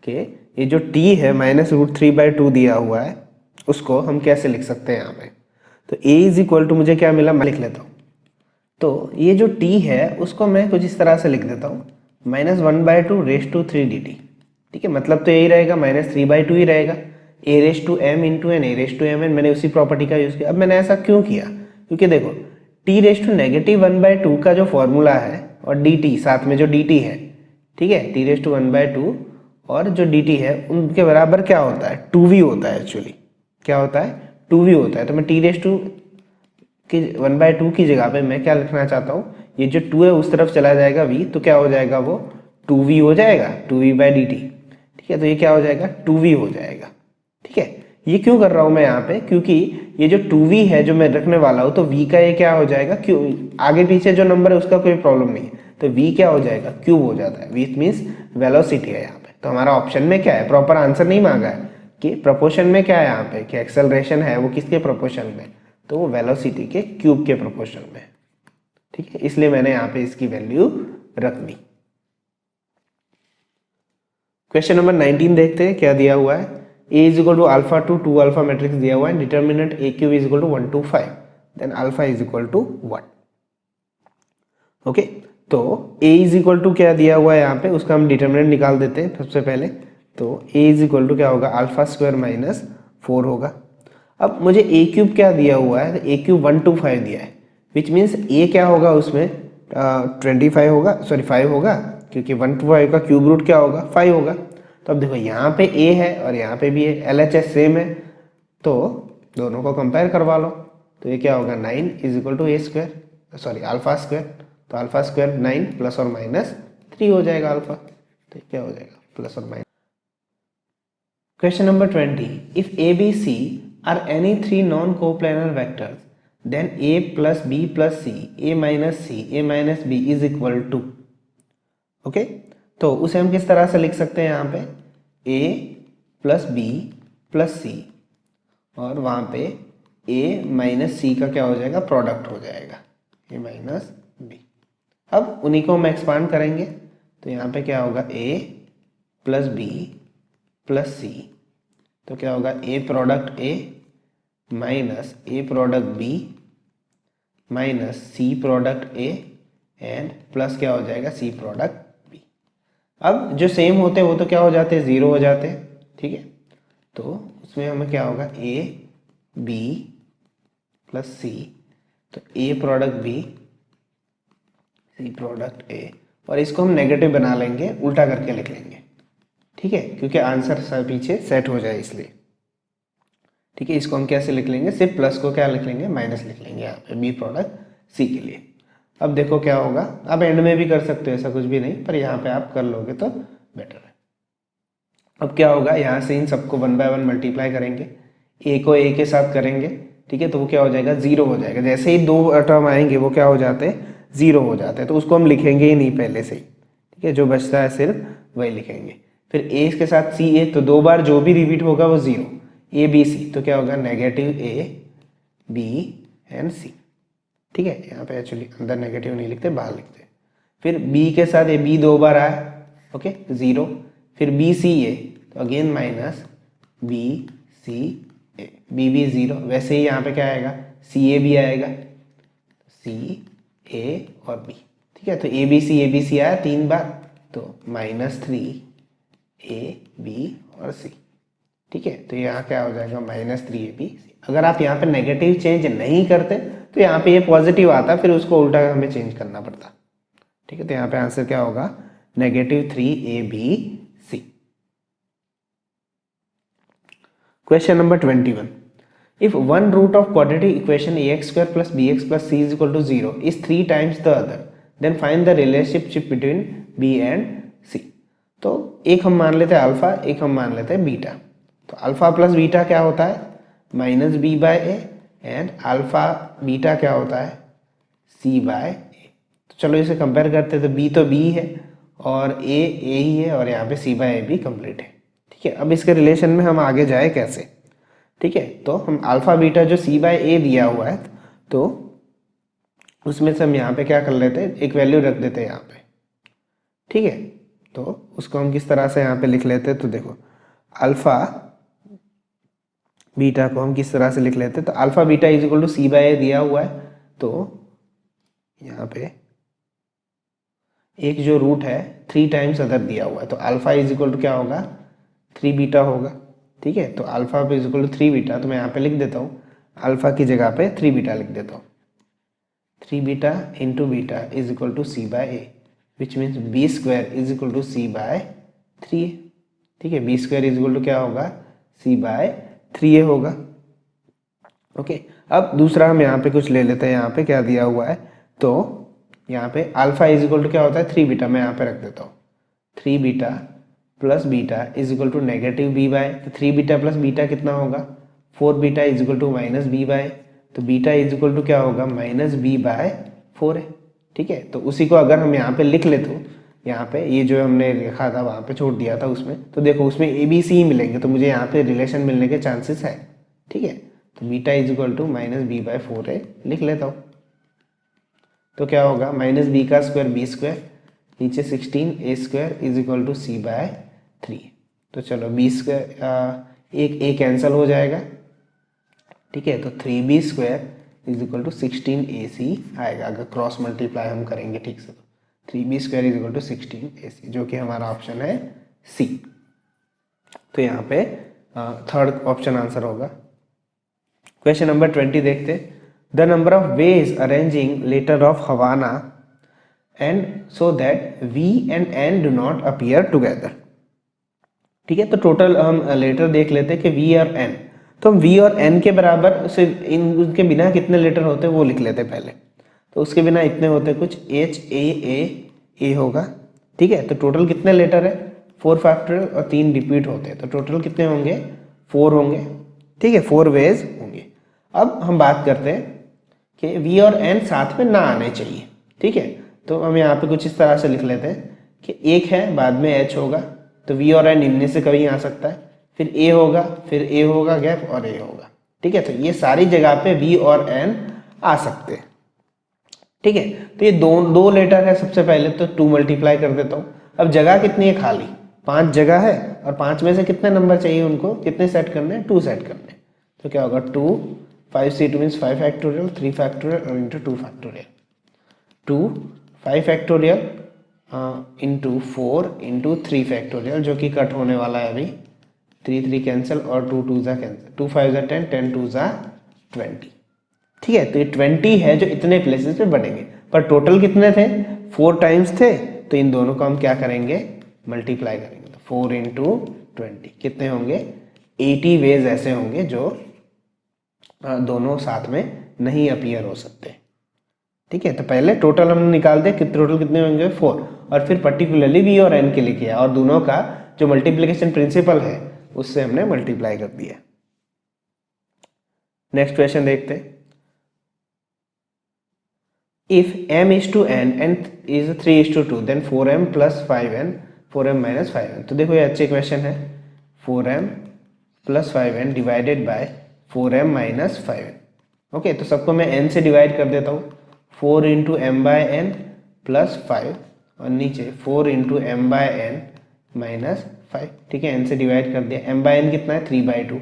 [SPEAKER 1] कि ये जो t है -√3/2 दिया हुआ है उसको हम कैसे लिख सकते हैं यहाँ पे, तो a इज इक्वल टू मुझे क्या मिला, मैं लिख लेता हूँ, तो ये जो t है उसको मैं कुछ इस तरह से लिख देता हूँ -1/2 dt। ठीक है, मतलब तो यही रहेगा -3/2 ही रहेगा, a⁻m इंटू n a⁻mn, मैंने उसी प्रॉपर्टी का यूज़ किया। अब मैंने ऐसा क्यों किया, क्योंकि देखो t⁻1/2 का जो फॉर्मूला है और dt साथ में जो dt है, ठीक है, t⁻1/2 और जो dt है उनके बराबर क्या होता है 2v होता है, एक्चुअली क्या होता है 2v होता है। तो मैं t⁻1/2 की जगह पे मैं क्या लिखना चाहता हूँ, ये जो 2 है उस तरफ चला जाएगा v, तो क्या हो जाएगा वो 2v हो जाएगा, 2v/dt। ठीक है, तो ये क्या हो जाएगा 2v हो जाएगा। ठीक है, ये क्यों कर रहा हूँ मैं यहाँ पे, क्योंकि ये जो 2v है जो मैं रखने वाला हूँ, तो v का ये क्या हो जाएगा, क्यों आगे पीछे जो नंबर है उसका कोई प्रॉब्लम नहीं है, तो v क्या हो जाएगा क्यूब हो जाता है, v मीन्स वेलोसिटी है यहाँ पे। तो हमारा ऑप्शन में क्या है, प्रॉपर आंसर नहीं मांगा है कि प्रोपोर्शन में क्या है यहाँ पे, कि एक्सेलरेशन है वो किसके प्रोपोर्शन में, तो वो वेलोसिटी के क्यूब के प्रोपोर्शन में। ठीक है, इसलिए मैंने यहाँ पे इसकी वैल्यू रख दी। क्वेश्चन नंबर 19 देखते हैं क्या दिया हुआ है, a is equal to alpha two 2 alpha matrix दिया हुआ है, determinant a³ is equal to 1 to 5, then alpha is equal to 1। Okay, तो a इज इक्वल टू क्या दिया हुआ है यहाँ पे, उसका हम डिटर्मिनेंट निकाल देते हैं सबसे पहले। तो a इज इक्वल टू क्या होगा, α² - 4 होगा। अब मुझे a³ क्या दिया हुआ है, तो a³ 1 to 5 दिया है, विच मीन्स a क्या होगा उसमें 25 होगा, सॉरी 5 होगा, क्योंकि 1 to 5 का क्यूब रूट क्या होगा 5 होगा। तो अब देखो यहाँ पे a है और यहाँ पे भी है, LHS सेम है, तो दोनों को कंपेयर करवा लो। तो ये क्या होगा 9 is equal to a square, sorry alpha square. तो अल्फा स्क्वायर 9 प्लस और माइनस 3 हो जाएगा अल्फा। तो क्या हो जाएगा प्लस और minus. Question number 20, if A B C are any 3 non coplanar vectors then a plus b plus c a minus b is equal to. Okay, तो उसे हम किस तरह से लिख सकते हैं, यहाँ पे a प्लस बी प्लस सी और वहाँ पे a माइनस सी का क्या हो जाएगा प्रोडक्ट हो जाएगा a माइनस बी। अब उन्हीं को हम एक्सपांड करेंगे, तो यहाँ पे क्या होगा a प्लस बी प्लस सी, तो क्या होगा a product a minus a product b minus c product a and plus क्या हो जाएगा c प्रोडक्ट b। अब जो सेम होते हैं वो तो क्या हो जाते हैं जीरो हो जाते हैं, ठीक है। तो उसमें हमें क्या होगा a b प्लस c, तो a product b c product a, और इसको हम नेगेटिव बना लेंगे, उल्टा करके लिख लेंगे, ठीक है, क्योंकि आंसर पीछे सेट हो जाए इसलिए, ठीक है। इसको हम कैसे लिख लेंगे, सिर्फ प्लस को क्या लिख लेंगे माइनस लिख लेंगे यहाँ पे बी प्रोडक्ट सी के लिए। अब देखो क्या होगा, आप एंड में भी कर सकते हो, ऐसा कुछ भी नहीं, पर यहाँ पे आप कर लोगे तो बेटर है। अब क्या होगा, यहाँ से इन सबको 1 बाय 1 मल्टीप्लाई करेंगे, ए को ए के साथ करेंगे, ठीक है, तो वो क्या हो जाएगा जीरो हो जाएगा। जैसे ही 2 टर्म आएंगे वो क्या हो जाते हैं जीरो हो जाते हैं, तो उसको हम लिखेंगे ही नहीं पहले से ही, ठीक है, जो बचता है सिर्फ वही लिखेंगे। फिर ए के साथ सी ए, तो 2 बार जो भी रिपीट होगा वो जीरो, ए बी सी, तो क्या होगा नेगेटिव ए बी एंड सी, ठीक है। यहाँ पे एक्चुअली अंदर नेगेटिव नहीं लिखते, बाहर लिखते। फिर बी के साथ ए बी 2 बार आया, ओके जीरो। फिर बी सी ए, तो अगेन माइनस बी सी ए, बी बी जीरो। वैसे ही यहाँ पे क्या आएगा सी ए भी आएगा, सी ए और बी, ठीक है। तो ए बी सी आया 3 बार, तो -3 ए बी और सी, ठीक है। तो यहाँ क्या हो जाएगा -3 ए बी सी। अगर आप यहाँ पे नेगेटिव चेंज नहीं करते तो यहाँ पे ये पॉजिटिव आता, फिर उसको उल्टा हमें चेंज करना पड़ता, ठीक है। तो यहाँ पे आंसर क्या होगा -3 A B C. Question number 21, if one root of quadratic equation ax square plus bx plus c is equal to 0 is 3 times the other, then find the relationship between b and c। तो एक हम मान लेते हैं alpha, एक हम मान लेते हैं बीटा। तो अल्फा प्लस बीटा क्या होता है -b/a एंड अल्फा बीटा क्या होता है c/a। तो चलो इसे कंपेयर करते हैं, तो b तो b है और a ही है और यहाँ पे c/a भी कंप्लीट है, ठीक है। अब इसके रिलेशन में हम आगे जाए कैसे, ठीक है। तो हम अल्फा बीटा जो c/a दिया हुआ है, तो उसमें से हम यहाँ पे क्या कर लेते हैं एक वैल्यू रख देते हैं यहाँ पे, ठीक है। तो उसको हम किस तरह से यहाँ पे लिख लेते हैं, तो देखो अल्फा बीटा को हम किस तरह से लिख लेते हैं, तो alpha beta is equal to c/a दिया हुआ है, तो यहाँ पे एक जो रूट है 3 टाइम्स अदर दिया हुआ है, तो अल्फा इज इक्वल टू क्या होगा 3 बीटा होगा, ठीक है। तो अल्फा पे इज इक्वल टू 3 बीटा, तो मैं यहाँ पे लिख देता हूँ अल्फा की जगह पे 3 बीटा लिख देता हूँ। 3 beta into beta is equal to c/a, which means b square is equal to c/3, ठीक है। B square is equal to क्या होगा c/3 होगा, ओके। अब दूसरा हम यहाँ पे कुछ ले लेते हैं, यहाँ पे क्या दिया हुआ है, तो यहाँ पे अल्फा इज इक्वल टू क्या होता है 3 बीटा, मैं यहाँ पे रख देता हूँ 3 beta plus beta is equal to negative b/, तो 3 बीटा प्लस बीटा कितना होगा 4 beta is equal to -b/, तो बीटा इज इक्वल टू क्या होगा -b/4 है, ठीक है। तो उसी को अगर हम यहाँ पे लिख ले, तो यहाँ पे ये जो हमने लिखा था वहाँ पे छोड़ दिया था उसमें, तो देखो उसमें ए बी सी मिलेंगे, तो मुझे यहाँ पे रिलेशन मिलने के चांसेस है, ठीक है। तो beta is equal to -b/4 है, लिख लेता हूँ। तो क्या होगा -b का स्क्वायर b स्क्वायर, नीचे 16a² is equal to c/3। तो चलो b स्क्वायर एक a कैंसिल हो जाएगा, ठीक है। तो 3b² is equal to 16ac आएगा अगर क्रॉस मल्टीप्लाई हम करेंगे ठीक से, तो 3b² is equal to 16ac, जो कि हमारा ऑप्शन है सी। तो यहाँ पे थर्ड ऑप्शन आंसर होगा। क्वेश्चन नंबर 20 देखते, the number of ways arranging letter of Havana and so that V and N do not appear together. ठीक है, तो टोटल हम लेटर देख लेते हैं कि वी और एन, तो हम वी और एन के बराबर सिर्फ इन उनके बिना कितने लेटर होते हैं वो लिख लेते हैं पहले। तो उसके बिना इतने होते हैं कुछ एच ए होगा। ठीक है, तो टोटल कितने लेटर है 4 फैक्टोरियल और 3 रिपीट होते हैं, तो टोटल कितने होंगे 4 होंगे। ठीक है, 4 वेज होंगे। अब हम बात करते हैं कि वी और एन साथ में ना आने चाहिए। ठीक है, तो हम यहाँ पे कुछ इस तरह से लिख लेते हैं कि एक है बाद में एच होगा, तो वी और एन इनमें से कभी आ सकता है, फिर ए होगा, फिर ए होगा गैप और ए होगा। ठीक है, तो ये सारी जगह पे वी और एन आ सकते हैं। ठीक है, तो ये दो लेटर है, सबसे पहले तो 2 मल्टीप्लाई कर देता हूँ। अब जगह कितनी है खाली 5 जगह है, और 5 में से कितने नंबर चाहिए उनको, कितने सेट करने हैं 2 सेट करने हैं। तो क्या होगा 2 5c2 मीन्स 5 फैक्टोरियल 3 फैक्टोरियल और into 2 factorial, 2 5 factorial into 4 into 3 factorial, जो कि कट होने वाला है अभी, 3 कैंसिल और 2 2 कैंसिल, 2 5 10 10 2 20। ठीक है, तो ये 20 है जो इतने प्लेसेस पे बनेंगे, पर टोटल कितने थे 4 टाइम्स थे, तो इन दोनों को हम क्या करेंगे मल्टीप्लाई करेंगे, तो 4 इंटू 20 कितने होंगे 80 वेज ऐसे होंगे जो दोनों साथ में नहीं अपीयर हो सकते। ठीक है, तो पहले टोटल हम निकालते हैं कि टोटल कितने होंगे 4, और फिर पर्टिकुलरली वी और एन के लिए किया और दोनों का जो मल्टीप्लिकेशन प्रिंसिपल है उससे हमने मल्टीप्लाई कर दिया। नेक्स्ट क्वेश्चन देखते हैं। If m is to n and is 3 is to 2 then 4m plus 5n 4m minus 5n। तो देखो ये अच्छे क्वेश्चन है, 4m plus 5n divided by 4m minus 5n। Okay, तो सबको मैं n से डिवाइड कर देता हूँ, 4 into m by n plus 5 और नीचे 4 into m by n minus 5। ठीक है, n से डिवाइड कर दिया, m बाय n कितना है 3/2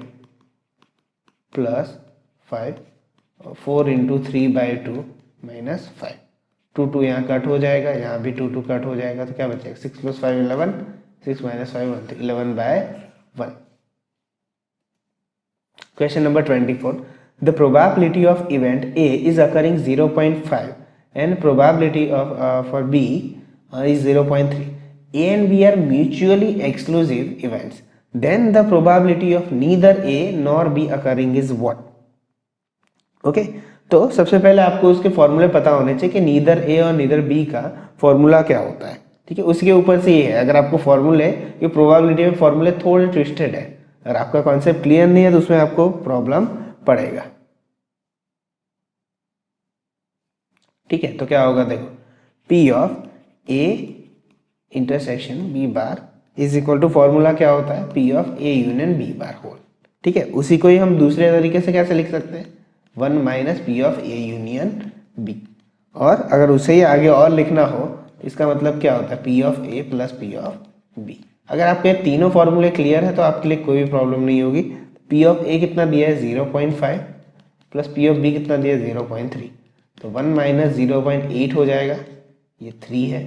[SPEAKER 1] प्लस 5 और 4 इंटू 3/2 माइनस 5, 2 2 यहाँ कट हो जाएगा, यहाँ भी 2 2 कट हो जाएगा, तो क्या बचेगा 6 + 5 11 6 - 5 1, तो 11/1। Question number 24, the probability of event A is occurring 0.5 and probability of for B is 0.3। A and B are mutually exclusive events, then the probability of neither A nor B occurring is what? Okay, तो सबसे पहले आपको उसके फॉर्मूले पता होने चाहिए कि नीदर ए और नीदर बी का फॉर्मूला क्या होता है। ठीक है, उसके ऊपर से ये है, अगर आपको फॉर्मूले ये प्रोबेबिलिटी में फॉर्मूले थोड़े ट्विस्टेड है, अगर आपका कॉन्सेप्ट क्लियर नहीं है तो उसमें आपको प्रॉब्लम पड़ेगा। ठीक है, तो क्या होगा देखो, P of A intersection B bar is equal to formula क्या होता है P of A union B bar whole. ठीक है, उसी को ही हम दूसरे तरीके से कैसे लिख सकते हैं 1 minus P of A union B। और अगर उसे ही आगे और लिखना हो इसका मतलब क्या होता है P of A plus P of B। अगर आपके तीनों फॉर्मूले क्लियर है तो आपके लिए कोई भी प्रॉब्लम नहीं होगी। P ऑफ A कितना दिया है 0.5 प्लस P ऑफ B कितना दिया है 0.3, तो 1 माइनस 0.8 हो जाएगा, ये 3 है।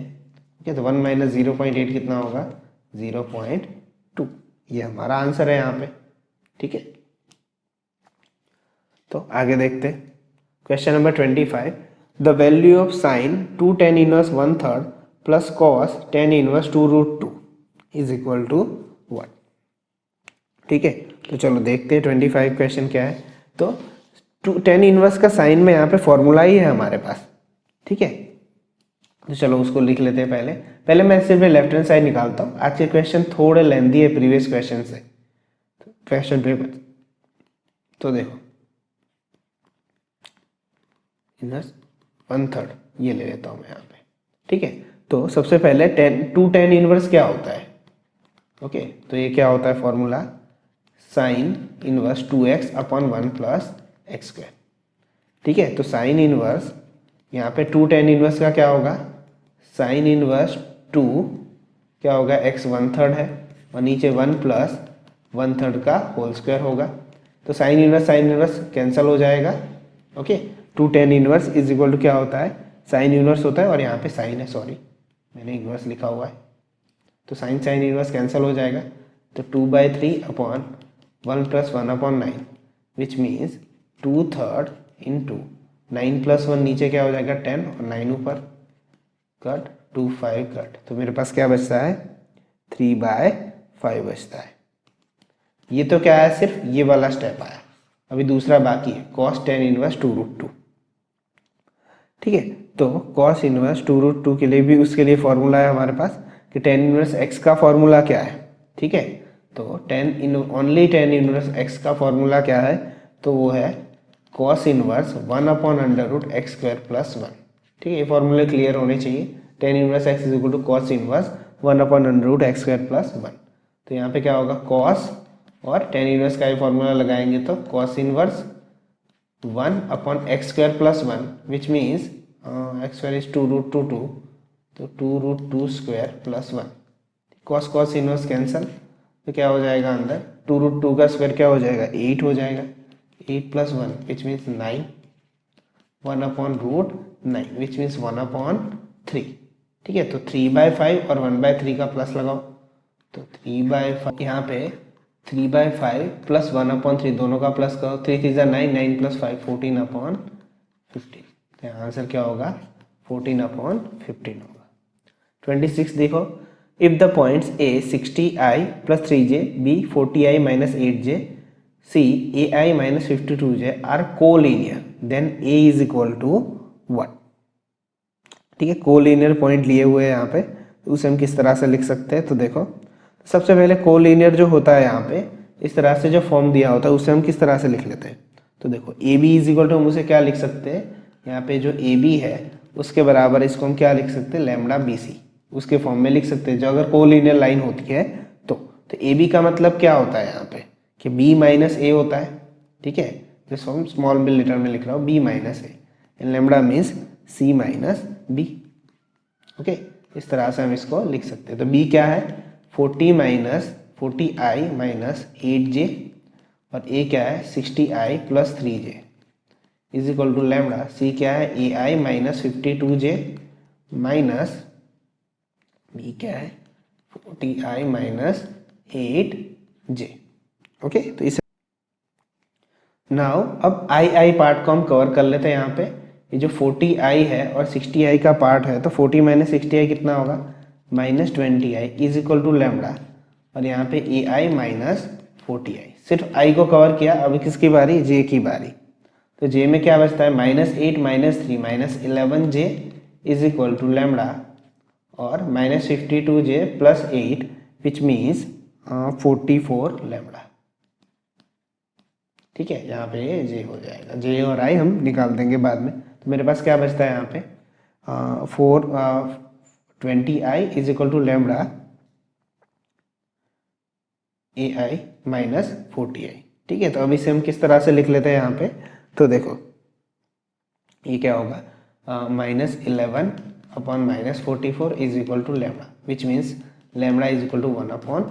[SPEAKER 1] ठीक है, तो 1 माइनस 0.8 कितना होगा 0.2, ये हमारा आंसर है यहाँ पे। ठीक है, तो आगे देखते हैं question number 25, the value of sine 2 tan inverse 1/3 plus cos tan inverse 2√2 is equal to what. ठीक है, तो चलो देखते हैं 25 क्वेश्चन क्या है। तो tan इनवर्स का साइन में यहाँ पे फॉर्मूला ही है हमारे पास। ठीक है, तो चलो उसको लिख लेते हैं। पहले मैं सिर्फ लेफ्ट हैंड साइड निकालता हूँ। आज के क्वेश्चन थोड़े लेंदी है प्रीवियस क्वेश्चन से, क्वेश्चन पेपर। तो देखो इनवर्स 1/3 ये ले लेता हूँ मैं यहाँ पे। ठीक है, तो सबसे पहले 2 tan इनवर्स क्या होता है। ओके, तो ये क्या होता है formula sine inverse 2x upon 1 plus x square. ठीक है, तो साइन इनवर्स यहाँ पे 2 tan इनवर्स का क्या होगा साइन इनवर्स 2 क्या होगा x 1/3 है और नीचे 1 प्लस 1/3 का होल स्क्वायर होगा, तो साइन इनवर्स कैंसिल हो जाएगा। Okay, 2 tan inverse is equal to क्या होता है साइन इनवर्स होता है, और यहाँ पे साइन है, सॉरी मैंने इनवर्स लिखा हुआ है, तो साइन इनवर्स कैंसिल हो जाएगा, तो 2/3 upon 1 plus 1 upon 9 which means 2/3 into 9 plus 1 नीचे क्या हो जाएगा 10 और 9 ऊपर, कट 2 5 कट, तो मेरे पास क्या बचता है 3/5 बचता है। ये तो क्या है, सिर्फ ये वाला स्टेप आया, अभी दूसरा बाकी है cos tan इनवर्स 2√2। ठीक है, तो cos इनवर्स 2√2 के लिए भी उसके लिए फॉर्मूला है हमारे पास कि tan इनवर्स x का फॉर्मूला क्या है। ठीक है, तो ओनली tan इनवर्स x का फॉर्मूला क्या है, तो वो है cos इनवर्स 1/√x² + 1। ठीक है, ये फॉर्मूले क्लियर होने चाहिए। tan inverse x = cos inverse 1/√x² + 1। तो यहाँ पे क्या होगा, cos और tan इनवर्स का ये फॉर्मूला लगाएंगे तो cos inverse 1/x² + 1 which means x² is 2√2, तो 2√2² + 1। cos इनवर्स कैंसल, तो क्या हो जाएगा अंदर 2√2 का स्क्वायर क्या हो जाएगा 8 हो जाएगा, 8 + 1 विच मीन्स 9, 1/√9 विच मीन्स 1/3। ठीक है, तो 3/5 और 1/3 का प्लस लगाओ, तो 3/5 यहाँ पे 3/5 + 1/3 दोनों का प्लस करो, 3 3 9, 9 + 5 14/15। तो आंसर क्या होगा 14/15 होगा। 26 देखो, if the points A 60i + 3j, B 40i - 8j, C ai - 52j are collinear, then A = what। ठीक है, कोलिनियर पॉइंट लिए हुए हैं यहाँ पे, तो उसे हम किस तरह से लिख सकते हैं, तो देखो सबसे पहले कोलिनियर जो होता है यहाँ पे इस तरह से जो फॉर्म दिया होता है उसे हम किस तरह से लिख लेते हैं, तो देखो AB = हम उसे क्या लिख सकते हैं, यहाँ पे जो AB है उसके बराबर इसको हम क्या लिख सकते हैं λBC, उसके फॉर्म में लिख सकते हैं जो अगर कोलिनियर लाइन होती है तो AB का मतलब क्या होता है यहाँ पे कि B - A होता है। ठीक है, जिसको हम स्मॉल बिल लेटर में लिख रहा हूँ B - A, lambda means C - B। Okay, इस तरह से हम इसको लिख सकते हैं। तो B क्या है 40i - 8j और A क्या है 60i + 3j is equal to lambda. C क्या है AI - 52j माइनस B क्या है 40i - 8j। ओके, तो इसे नाउ अब आई पार्ट को हम कवर कर लेते हैं। यहाँ पे ये जो 40i है और 60i का पार्ट है, तो 40 - 60i कितना होगा -20i is equal to lambda, और यहाँ पे AI - 40i। सिर्फ i को कवर किया, अभी किसकी बारी j की बारी, तो j में क्या बचता है -8 - 3 -11j is equal to lambda और -52j + 8 विच मीन्स 44 लैम्बडा। ठीक है, यहाँ पे जे हो जाएगा, जे और आई हम निकाल देंगे बाद में। तो मेरे पास क्या बचता है यहाँ पे 20i is equal to lambda AI - 40i। ठीक है, तो अब इसे हम किस तरह से लिख लेते हैं यहाँ पे, तो देखो ये क्या होगा -11/- 44 is equal to lambda which means lambda is equal to 1/4।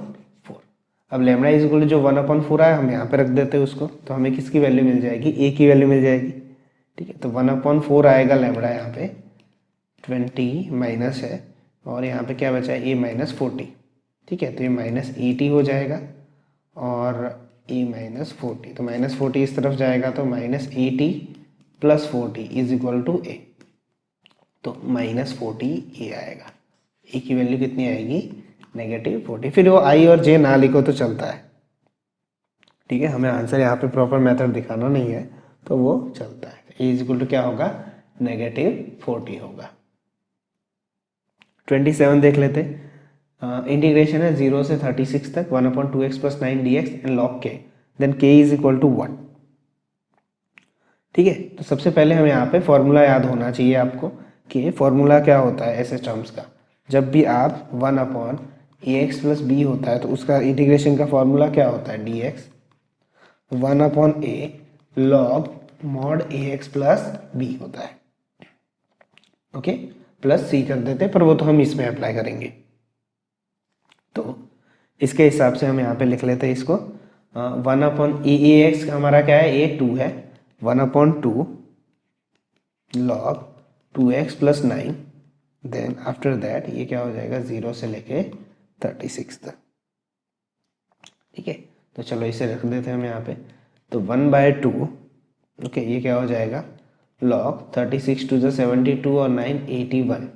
[SPEAKER 1] अब लैम्बडा इज इक्वल टू जो 1/4 है हम यहाँ पे रख देते हैं उसको, तो हमें किसकी वैल्यू मिल जाएगी A की वैल्यू मिल जाएगी। ठीक है, तो 1/4 आएगा लैम्बडा यहाँ पे 20 माइनस है, और यहाँ पे क्या बचा है A - 40। ठीक है, तो ये -80 हो जाएगा और A - 40, तो -40 इस तरफ जाएगा तो -80 + 40 इज इक्वल टू A, तो -40 A आएगा। A की वैल्यू कितनी आएगी -40। फिर वो I और J ना लिखो तो चलता है। ठीक है, हमें आंसर यहाँ पे प्रॉपर मेथड दिखाना नहीं है तो वो चलता है। A इज इक्वल टू क्या होगा -40 होगा। 27 देख लेते। इंटीग्रेशन है 0 से 36 तक 1/2x + 9 dx and log k, then k is equal to 1। ठीक है, तो सबसे पहले हमें यहाँ पे फॉर्मूला याद होना चाहिए आपको कि फॉर्मूला क्या होता है ऐसे टर्म्स का। जब भी आप 1/ax + b होता है तो उसका इंटीग्रेशन का फॉर्मूला क्या होता है dx 1/a log mod ax + b होता है। ओके, प्लस c कर देते, पर वो तो हम इसमें अप्लाई करेंगे। तो इसके हिसाब से हम यहाँ पे लिख लेते हैं इसको 1/ax हमारा क्या है a2 है 1/2 log 2x + 9, then after that ये क्या हो जाएगा 0 से लेके 36 तक। ठीक है, तो चलो इसे रख देते हैं हम यहाँ पे, तो 1/2 ओके, ये क्या हो जाएगा log 36 × 72 और 9 81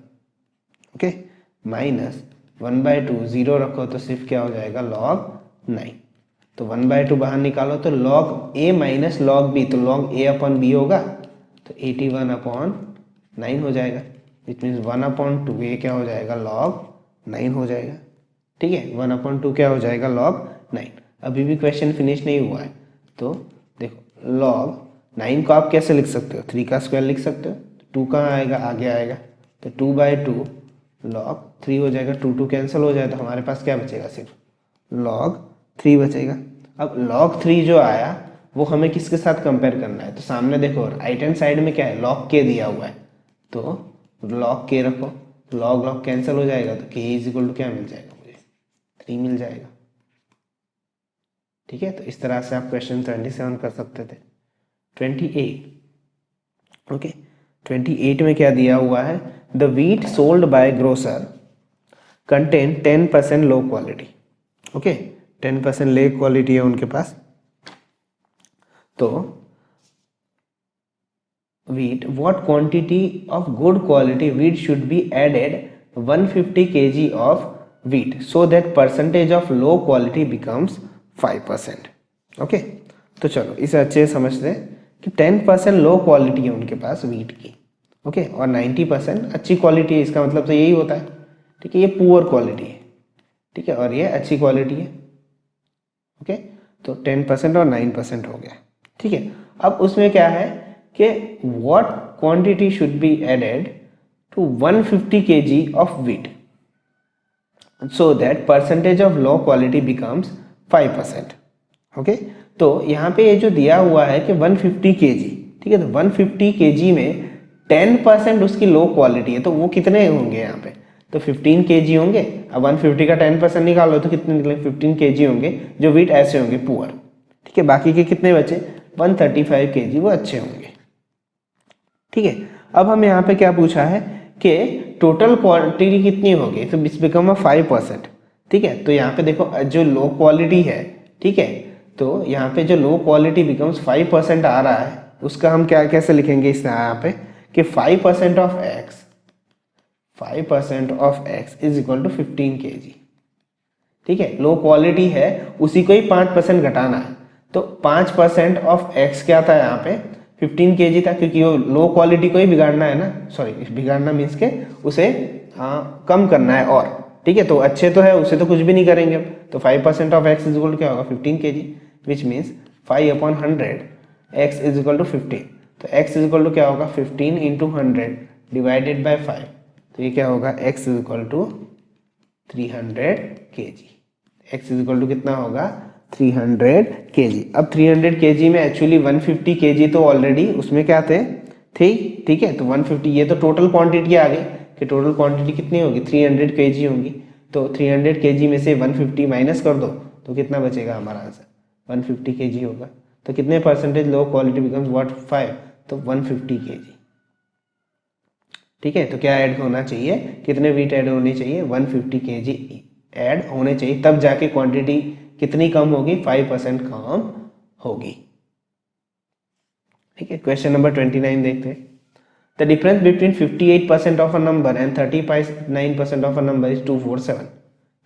[SPEAKER 1] ओके, माइनस 1/2, 0 रखो तो सिर्फ क्या हो जाएगा log 9। तो 1/2 बाहर निकालो तो log a minus log b, तो log a अपॉन b होगा, तो 81/9 हो जाएगा, विच मीन्स 1/2 ये क्या हो जाएगा log 9 हो जाएगा। ठीक है, 1/2 क्या हो जाएगा log 9। अभी भी क्वेश्चन फिनिश नहीं हुआ है, तो देखो log 9 को आप कैसे लिख सकते हो, 3 का स्क्वायर लिख सकते हो, 2 कहाँ आएगा, आगे आएगा, तो 2/2 log 3 हो जाएगा, 2 कैंसिल हो जाए तो हमारे पास क्या बचेगा, सिर्फ log 3 बचेगा। अब log 3 जो आया वो हमें किसके साथ कंपेयर करना है, तो सामने देखो राइट हैंड साइड में क्या है, log k दिया हुआ है, तो log k रखो, log log कैंसिल हो जाएगा, तो k इज इक्वल टू क्या मिल जाएगा, मुझे 3 मिल जाएगा। ठीक है, तो इस तरह से आप क्वेश्चन 27 कर सकते थे। 28, ओके, 28 में क्या दिया हुआ है, the wheat sold by grocer contain 10% low quality. Okay, 10% low quality है उनके पास, तो wheat, what quantity of good quality wheat should be added 150 kg of wheat so that percentage of low quality becomes 5%। Okay, तो चलो इसे अच्छे से समझते हैं कि 10% लो क्वालिटी है उनके पास वीट की, ओके, और 90% अच्छी क्वालिटी है, इसका मतलब तो यही होता है। ठीक है, ये पुअर क्वालिटी है, ठीक है, और ये अच्छी क्वालिटी है। ओके, तो 10% और 9% हो गया। ठीक है, अब उसमें क्या है कि what quantity should be added to 150 kg of wheat so that percentage of low quality becomes 5%। Okay, तो यहाँ पे ये जो दिया हुआ है कि 150 kg, ठीक है, तो 150 kg में 10% उसकी लो क्वालिटी है, तो वो कितने होंगे यहाँ पे, तो 15 kg होंगे। अब 150 का 10% निकालो तो कितने निकले, 15 kg होंगे जो वीट ऐसे होंगे पुअर। ठीक है, बाकी के कितने बचे, 135 kg वो अच्छे होंगे। ठीक है, अब हम यहाँ पे क्या पूछा है कि टोटल क्वांटिटी कितनी होगी, तो इट्स बिकम 5%। ठीक है, तो यहाँ पे देखो जो लो क्वालिटी है, ठीक है, तो यहाँ पे जो लो क्वालिटी बिकम्स 5% आ रहा है, उसका हम क्या कैसे लिखेंगे इस यहाँ पे कि 5% of x is equal to 15 kg। ठीक है, लो क्वालिटी है उसी को ही 5% घटाना है, तो 5% ऑफ x क्या था यहाँ पे 15 kg था, क्योंकि वो लो क्वालिटी को ही बिगाड़ना है ना, सॉरी बिगाड़ना मीन्स के उसे कम करना है और। ठीक है, तो अच्छे तो है उसे तो कुछ भी नहीं करेंगे अब, तो 5% of x is equal to क्या होगा 15 kg, which means 5/100 x is equal to 15, तो x इज इक्वल टू क्या होगा 15 इंटू 100 डिवाइडेड बाई 5, तो ये क्या होगा x is equal to 300 kg। x is equal to कितना होगा 300 kg। अब 300 kg में एक्चुअली 150 kg तो ऑलरेडी उसमें क्या थे, ठीक है, तो 150 ये तो टोटल क्वांटिटी आ गई कि टोटल क्वांटिटी कितनी होगी 300 kg होगी, तो 300 kg में से 150 माइनस कर दो तो कितना बचेगा हमारा आंसर 150 kg होगा। तो कितने percentage low quality becomes what 5, तो 150 kg। ठीक है, तो क्या ऐड होना चाहिए, कितने वीट ऐड होने चाहिए 150 kg ऐड होने चाहिए, तब जाके क्वांटिटी कितनी कम होगी 5% कम होगी। ठीक है, क्वेश्चन नंबर 29 देखते हैं। The difference between 58% of a number and 39% of a number is 247।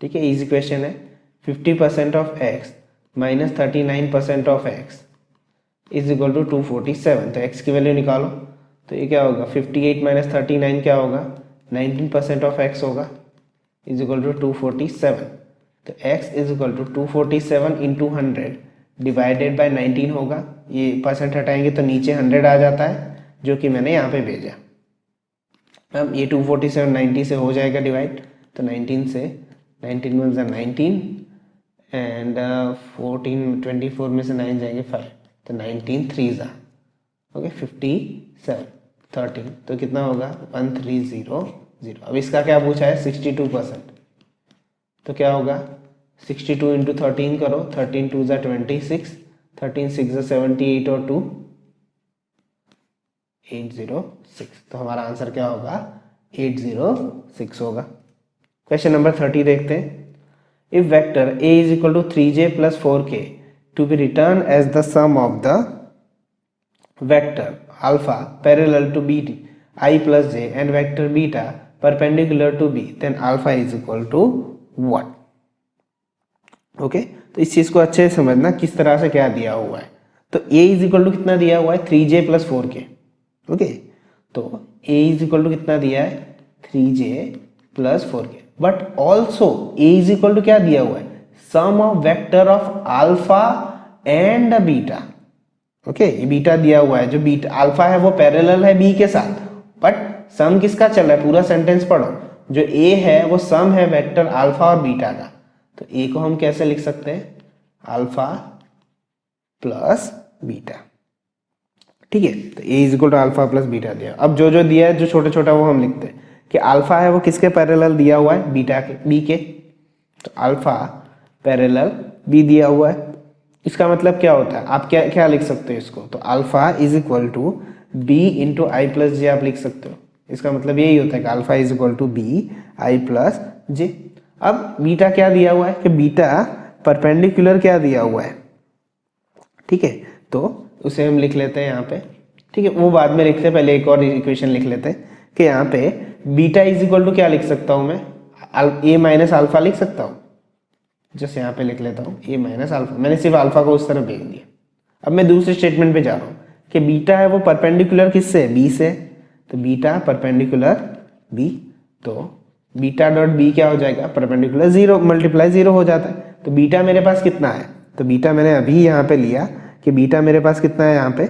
[SPEAKER 1] ठीक है, इजी क्वेश्चन है। 50% of x minus 39% of x is equal to 247, तो x की वैल्यू निकालो, तो ये क्या होगा 58 माइनस 39 क्या होगा 19% ऑफ x होगा इज इक्वल टू 247, तो x is equal to 247 into 100 divided by 19 होगा, ये परसेंट हटाएंगे तो नीचे 100 आ जाता है जो कि मैंने यहाँ पे भेजा। अब ये 247 90 से हो जाएगा डिवाइड, तो 19 से 19 1 ज़ा 19 एंड 14 24 में से 9 जाएंगे 5, तो 19 3 ज़ा ओके 57 13, तो कितना होगा 1300। अब इसका क्या पूछा है 62%, तो क्या होगा 62 इंटू 13 करो, 13 2 ज़ा 26, 13 6 ज़ा 78 और 2 806, तो हमारा आंसर क्या होगा 806 होगा। क्वेश्चन नंबर 30 देखते हैं। If vector a is equal to 3j plus 4k to be return as the sum of the vector alpha parallel to b I plus j and vector beta perpendicular to b then alpha is equal to what. Okay, तो इस चीज को अच्छे से समझना किस तरह से क्या दिया हुआ है। तो a इज इक्वल टू कितना दिया हुआ है 3j प्लस 4k। ओके, तो a इज इक्वल टू कितना दिया है 3j plus 4k, but also a is equal to क्या दिया हुआ है sum of vector of alpha and beta. Okay, ये बीटा दिया हुआ है, जो बीटा अल्फा है वो पैरेलल है बी के साथ, बट सम किसका चल रहा है, पूरा सेंटेंस पढ़ो, जो a है वो सम है वेक्टर अल्फा और बीटा का। तो a को हम कैसे लिख सकते हैं अल्फा प्लस बीटा। ठीक है, तो a is equal to alpha plus beta दिया। अब जो जो दिया है जो छोटा छोटा वो हम लिखते हैं कि अल्फा है वो किसके पैरेलल दिया हुआ है बीटा के, बी के, तो अल्फा पैरेलल बी दिया हुआ है। इसका मतलब क्या होता है, आप क्या क्या लिख सकते हो इसको, तो alpha is equal to B into I plus J आप लिख सकते हो। इसका मतलब यही होता है कि alpha is equal to B I plus J. अब बीटा क्या दिया हुआ है कि बीटा परपेंडिकुलर क्या दिया हुआ है। ठीक है, तो उसे हम लिख लेते हैं यहाँ पे। ठीक है, वो बाद में लिखते हैं, पहले एक और इक्वेशन लिख लेते हैं कि यहाँ पे बीटा इज इक्वल टू क्या लिख सकता हूँ मैं, ए माइनस अल्फा लिख सकता हूँ। जैसे यहाँ पे लिख लेता हूँ ए माइनस अल्फा, मैंने सिर्फ अल्फा को उस तरह भेज दिया। अब मैं दूसरे स्टेटमेंट पे जा रहा हूँ कि बीटा है वो परपेंडिकुलर किससे, बी से, तो बीटा परपेंडिकुलर बी, तो बीटा डॉट बी क्या हो जाएगा परपेंडिकुलर 0 मल्टीप्लाई 0 हो जाता है। तो बीटा मेरे पास कितना है, तो बीटा मैंने अभी यहाँ पे लिया कि बीटा मेरे पास कितना है यहाँ पे,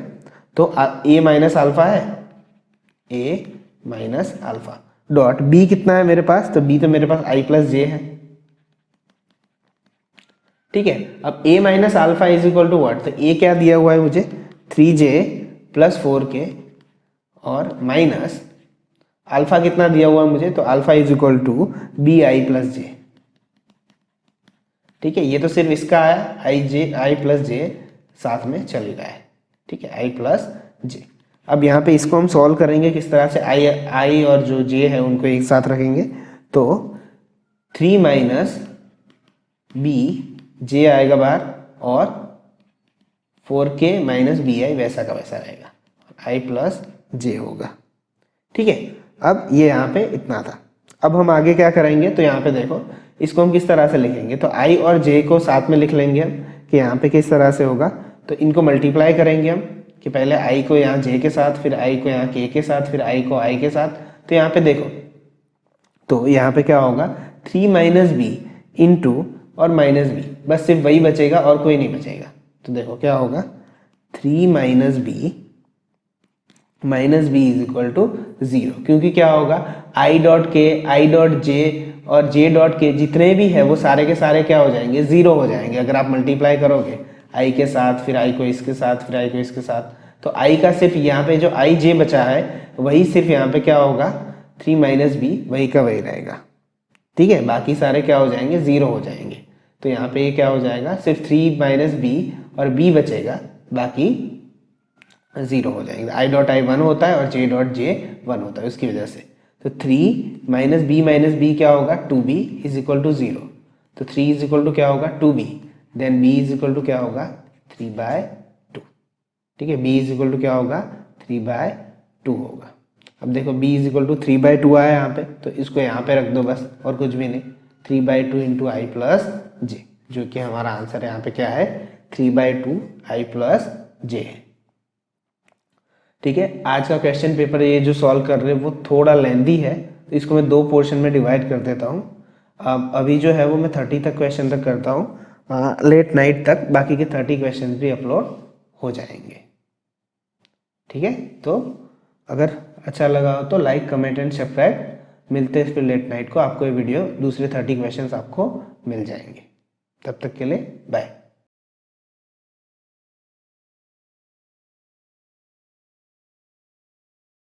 [SPEAKER 1] तो ए माइनस अल्फा है, ए माइनस अल्फा डॉट बी कितना है मेरे पास, तो बी तो मेरे पास आई प्लस जे है। ठीक है, अब a minus alpha is equal to what, तो a क्या दिया हुआ है मुझे 3j प्लस 4k और माइनस अल्फा कितना दिया हुआ है मुझे, तो alpha is equal to B I plus J. ठीक है, ये तो सिर्फ इसका है आई प्लस जे साथ में चल रहा है। ठीक है, आई प्लस जे। अब यहाँ पे इसको हम सॉल्व करेंगे किस तरह से, आई और जो जे है उनको एक साथ रखेंगे, तो 3 माइनस बी जे आएगा बाहर और 4k माइनस बी आई वैसा का वैसा रहेगा, आई प्लस जे होगा। ठीक है, अब ये यहाँ पे इतना था। अब हम आगे क्या करेंगे, तो यहाँ पे देखो इसको हम किस तरह से लिखेंगे, तो आई और जे को साथ में लिख लेंगे हम कि यहाँ पे किस तरह से होगा, तो इनको मल्टीप्लाई करेंगे हम कि पहले आई को यहाँ जे के साथ, फिर आई को यहाँ के साथ, फिर आई को आई के साथ। तो यहाँ पे देखो, तो यहाँ पे क्या होगा 3 माइनस बी इंटू और माइनस बी, बस सिर्फ वही बचेगा और कोई नहीं बचेगा। तो देखो क्या होगा 3 minus b is equal to 0, क्योंकि क्या होगा आई डॉट के, आई डॉट जे और जे डॉट के जितने भी है वो सारे के सारे क्या हो जाएंगे 0 हो जाएंगे अगर आप मल्टीप्लाई करोगे आई के साथ, फिर आई को इसके साथ, फिर आई को इसके साथ। तो आई का सिर्फ यहाँ पे जो आई जे बचा है वही सिर्फ यहाँ पे क्या होगा 3 माइनस बी वही का वही रहेगा। ठीक है, बाकी सारे क्या हो जाएंगे 0 हो जाएंगे। तो यहाँ पे ये क्या हो जाएगा सिर्फ 3 माइनस बी और बी बचेगा, बाकी 0 हो जाएंगे। आई डॉट आई 1 होता है और जे डॉट जे 1 होता है, उसकी वजह से। तो 3 माइनस बी क्या होगा 2b इज इक्वल टू 0। तो 3 इज इक्वल टू क्या होगा 2b, then b is equal to क्या होगा 3/2। ठीक है, b इज इक्वल टू क्या होगा 3/2 होगा। अब देखो b इज इक्वल टू 3/2 आया यहाँ पे, तो इसको यहाँ पे रख दो बस और कुछ भी नहीं, 3/2 इंटू आई प्लस जे, जो कि हमारा आंसर यहाँ पे क्या है 3/2 आई प्लस जे है। ठीक है, आज का क्वेश्चन पेपर ये जो सॉल्व कर रहे हैं वो थोड़ा लेंदी है, तो इसको मैं 2 पोर्शन में डिवाइड कर देता हूँ। अभी जो है वो मैं 30 तक क्वेश्चन तक करता हूँ, लेट नाइट तक बाकी के 30 क्वेश्चन भी अपलोड हो जाएंगे। ठीक है, तो अगर अच्छा लगा हो तो लाइक कमेंट एंड सब्सक्राइब। मिलते हैं फिर लेट नाइट को, आपको ये वीडियो दूसरे 30 क्वेश्चंस आपको मिल जाएंगे। तब तक के लिए बाय।